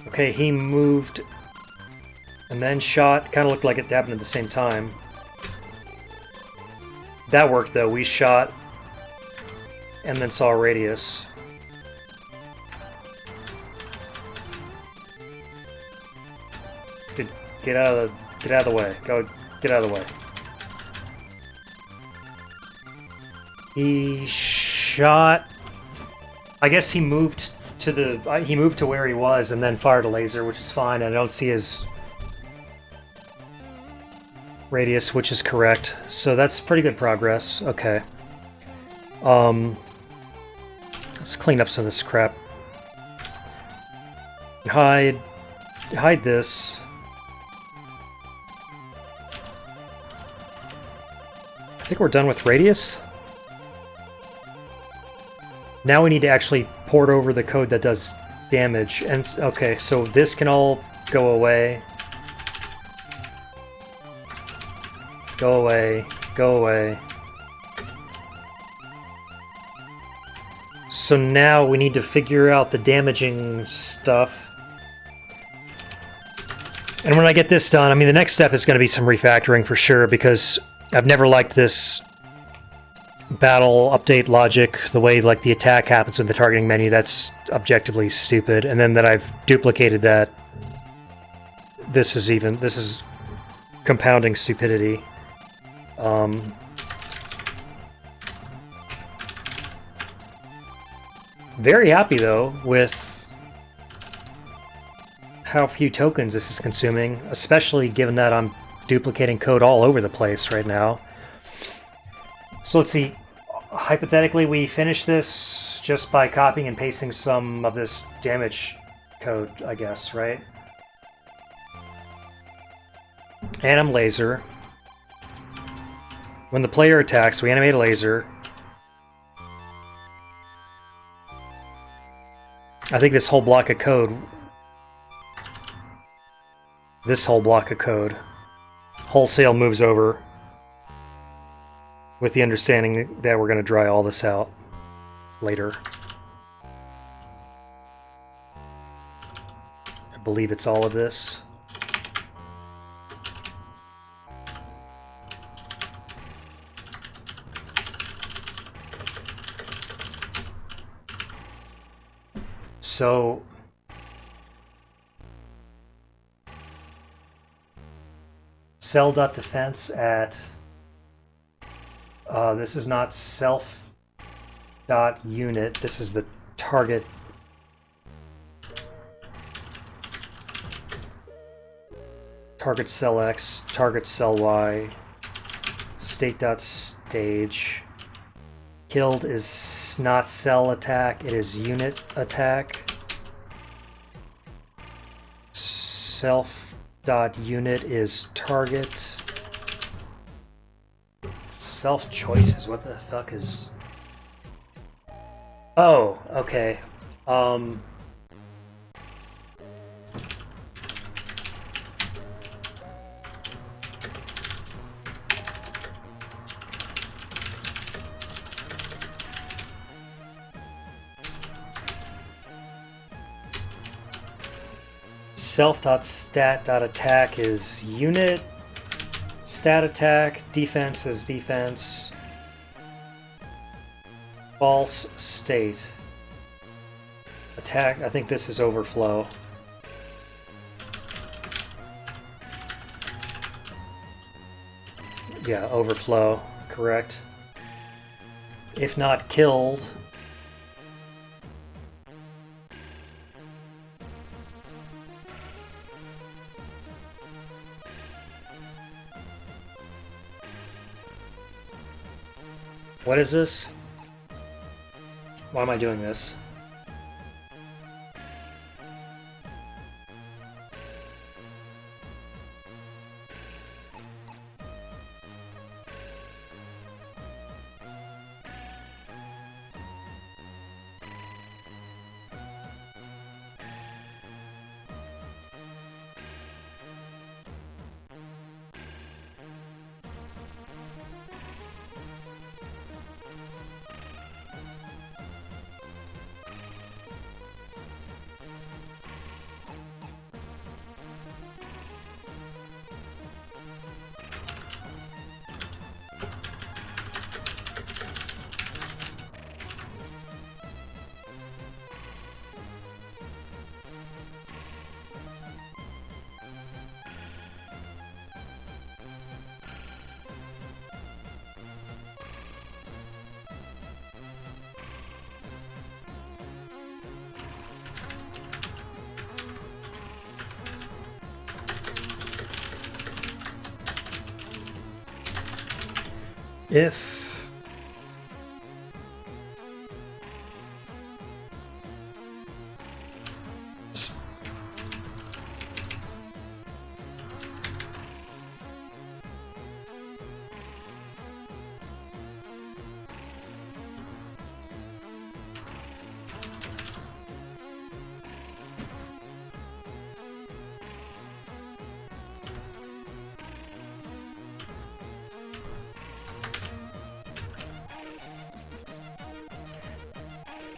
Okay, he moved and then shot. Kind of looked like it happened at the same time. That worked though. We shot and then saw a radius. Good. Get out of the way. Go. Get out of the way. He shot. I guess he moved to where he was and then fired a laser, which is fine. I don't see his radius, which is correct. So that's pretty good progress. Okay. Let's clean up some of this crap. Hide this. I think we're done with radius. Now we need to actually port over the code that does damage. And okay, so this can all go away. Go away. Go away. So now we need to figure out the damaging stuff. And when I get this done, I mean, the next step is going to be some refactoring for sure, because I've never liked this battle update logic, the way like the attack happens with the targeting menu. That's objectively stupid. And then that I've duplicated that. This is compounding stupidity. Very happy though with how few tokens this is consuming, especially given that I'm duplicating code all over the place right now. So let's see, hypothetically we finish this just by copying and pasting some of this damage code, I guess, right? Anim laser. When the player attacks, we animate a laser. I think this whole block of code wholesale moves over with the understanding that we're going to dry all this out later. I believe it's all of this. So cell.defense at this is not self.unit, this is the target cell X, target cell Y, state.stage. Killed is not cell attack, it is unit attack. Self.unit is target. Self choices, what the fuck is... Oh, okay. Self.stat.attack is unit. Stat attack. Defense is defense. False state. Attack, I think this is overflow. Yeah, overflow, correct. If not killed... What is this? Why am I doing this? If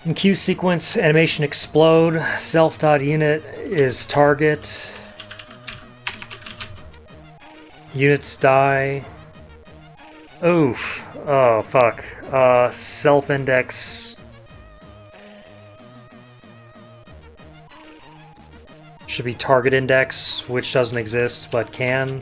in Q sequence, animation explode, self.unit is target, units die. Oof. Oh, fuck. Self index should be target index, which doesn't exist but can.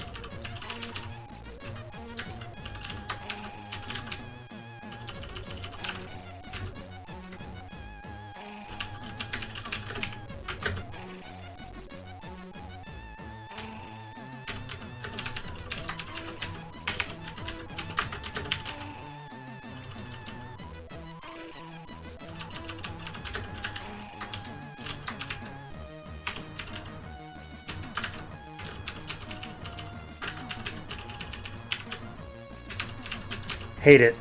Hate it.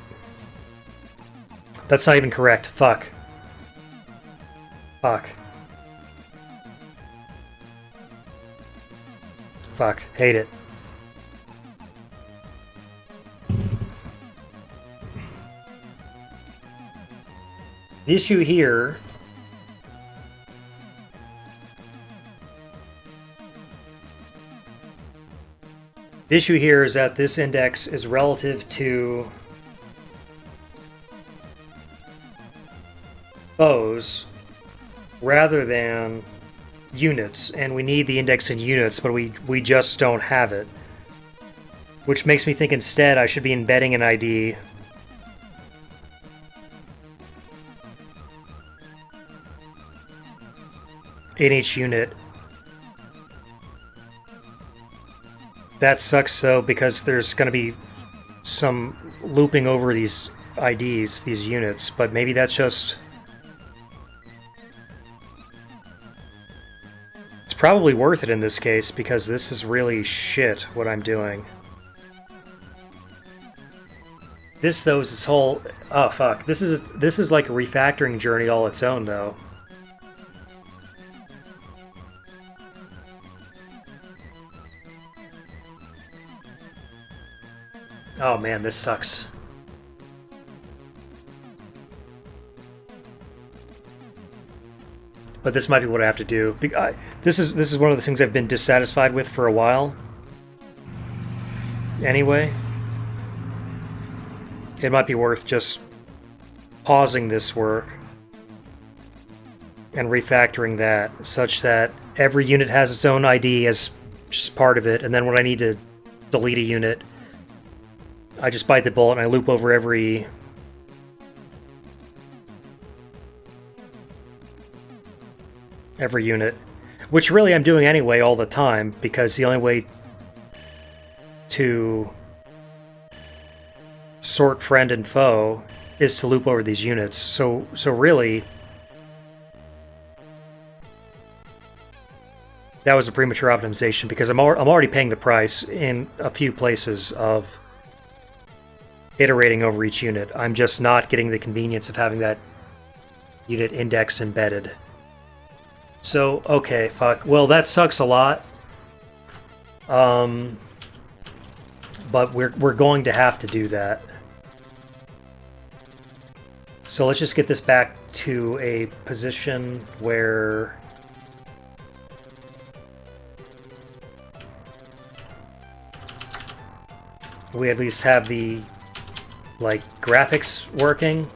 That's not even correct. Fuck. Fuck. Fuck. Hate it. The issue here is that this index is relative to foes rather than units, and we need the index in units, but we just don't have it. Which makes me think instead I should be embedding an ID in each unit. That sucks though, because there's going to be some looping over these IDs, these units, but maybe that's just... It's probably worth it in this case, because this is really shit what I'm doing. This though is this whole... Oh fuck, this is like a refactoring journey all its own though. Oh man, this sucks. But this might be what I have to do. This is one of the things I've been dissatisfied with for a while. Anyway, it might be worth just pausing this work and refactoring that such that every unit has its own ID as just part of it, and then when I need to delete a unit, I just bite the bullet and I loop over every unit, which really I'm doing anyway all the time, because the only way to sort friend and foe is to loop over these units. So really, that was a premature optimization, because I'm already paying the price in a few places of iterating over each unit. I'm just not getting the convenience of having that unit index embedded. So, okay, fuck. Well, that sucks a lot. But we're going to have to do that. So let's just get this back to a position where we at least have the graphics working.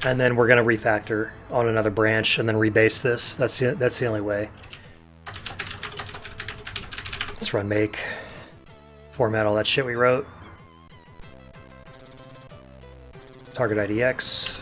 And then we're going to refactor on another branch and then rebase this. That's the only way. Let's run make. Format all that shit we wrote. Target IDX.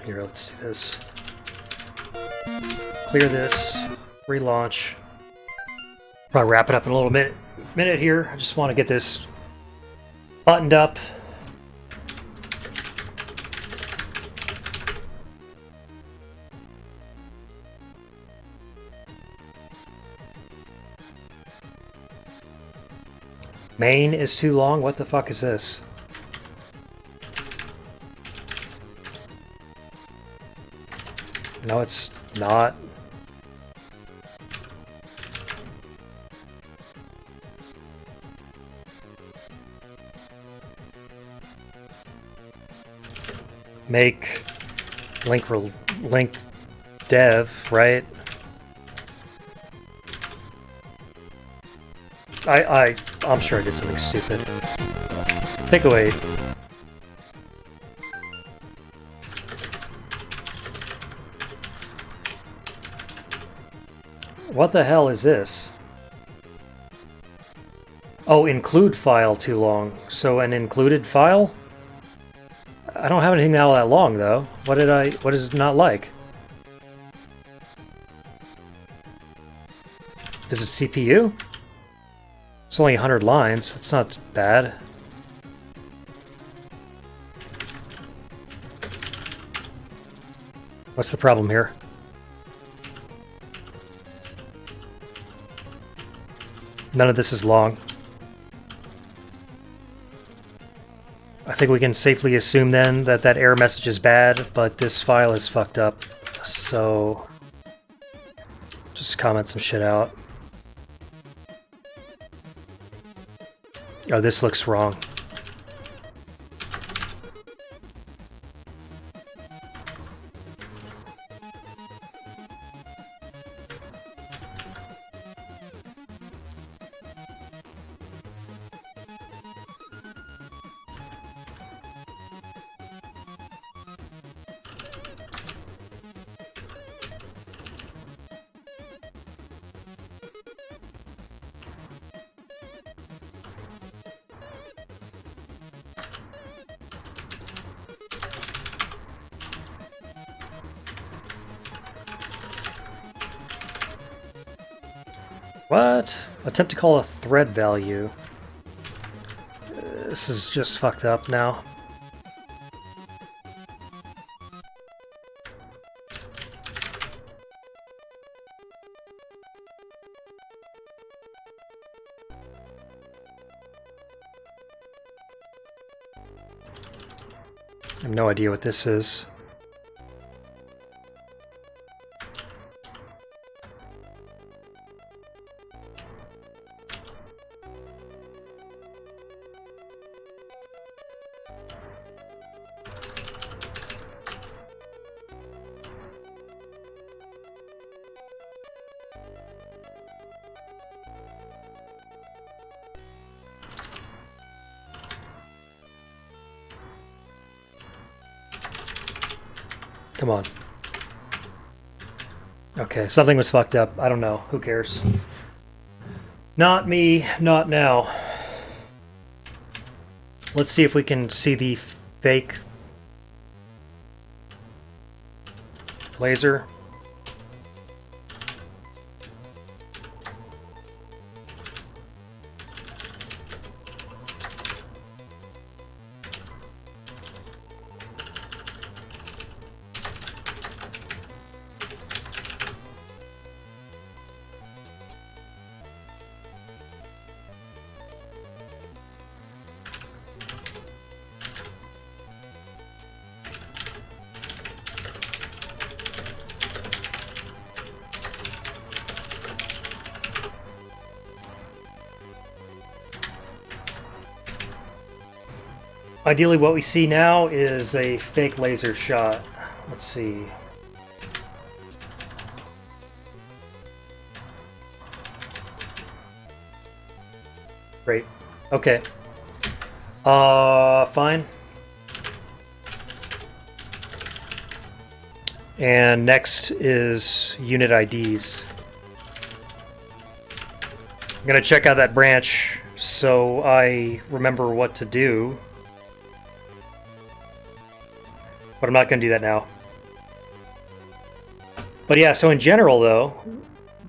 Here, let's do this. Clear this. Relaunch. Probably wrap it up in a little minute here. I just want to get this buttoned up. Main is too long? What the fuck is this? No, it's not. Make link dev, right? I'm sure I did something stupid. Take away. What the hell is this? Oh, include file too long. So an included file? I don't have anything now that long though. What is it not like? Is it CPU? It's only 100 lines. It's not bad. What's the problem here? None of this is long. I think we can safely assume then that that error message is bad, but this file is fucked up. So just comment some shit out. Oh, this looks wrong. What? Attempt to call a thread value. This is just fucked up now. I have no idea what this is. Come on. Okay, something was fucked up. I don't know. Who cares? Not me, not now. Let's see if we can see the fake laser. Ideally, what we see now is a fake laser shot. Let's see. Great. Okay. Fine. And next is unit IDs. I'm gonna check out that branch so I remember what to do. But I'm not gonna do that now. But yeah, so in general though,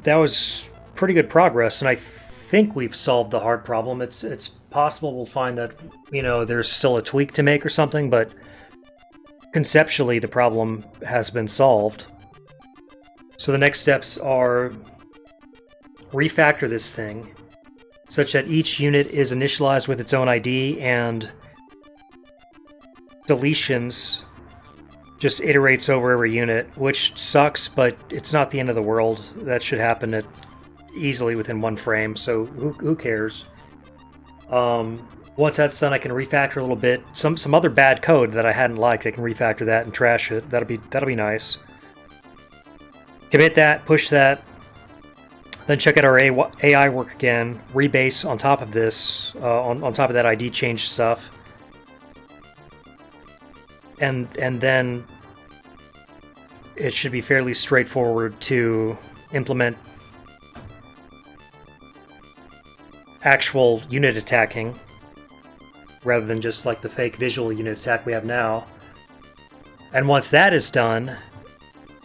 that was pretty good progress, and I think we've solved the hard problem. It's possible we'll find that, you know, there's still a tweak to make or something, but conceptually the problem has been solved. So the next steps are refactor this thing such that each unit is initialized with its own ID, and deletions just iterates over every unit, which sucks, but it's not the end of the world. That should happen easily within one frame, so who cares? Once that's done, I can refactor a little bit. Some other bad code that I hadn't liked, I can refactor that and trash it. That'll be nice. Commit that, push that, then check out our AI work again, rebase on top of this, on top of that ID change stuff. And then it should be fairly straightforward to implement actual unit attacking rather than just like the fake visual unit attack we have now. And once that is done,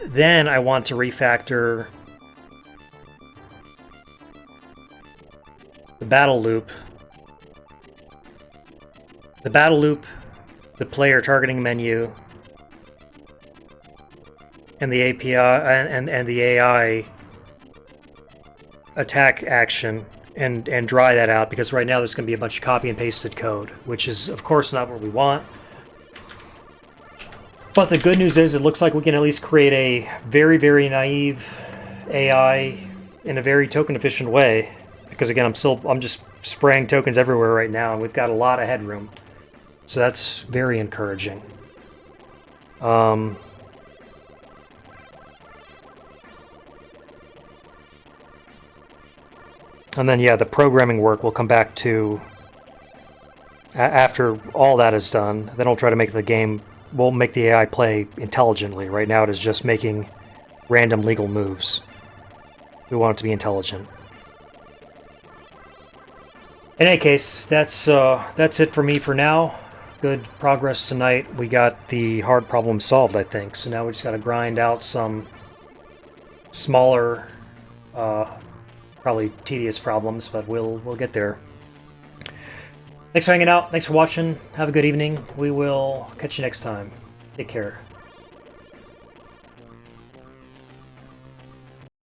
then I want to refactor the battle loop. The battle loop, the player targeting menu, and the API and the AI attack action, and dry that out, because right now there's going to be a bunch of copy and pasted code, which is of course not what we want. But the good news is it looks like we can at least create a very, very naive AI in a very token efficient way, because again I'm just spraying tokens everywhere right now, and we've got a lot of headroom. So that's very encouraging. And then, yeah, the programming work will come back to after all that is done. Then we'll try to make the game, we'll make the AI play intelligently. Right now it is just making random legal moves. We want it to be intelligent. In any case, that's it for me for now. Good progress tonight. We got the hard problem solved, I think. So now we just got to grind out some smaller, probably tedious problems, but we'll get there. Thanks for hanging out. Thanks for watching. Have a good evening. We will catch you next time. Take care.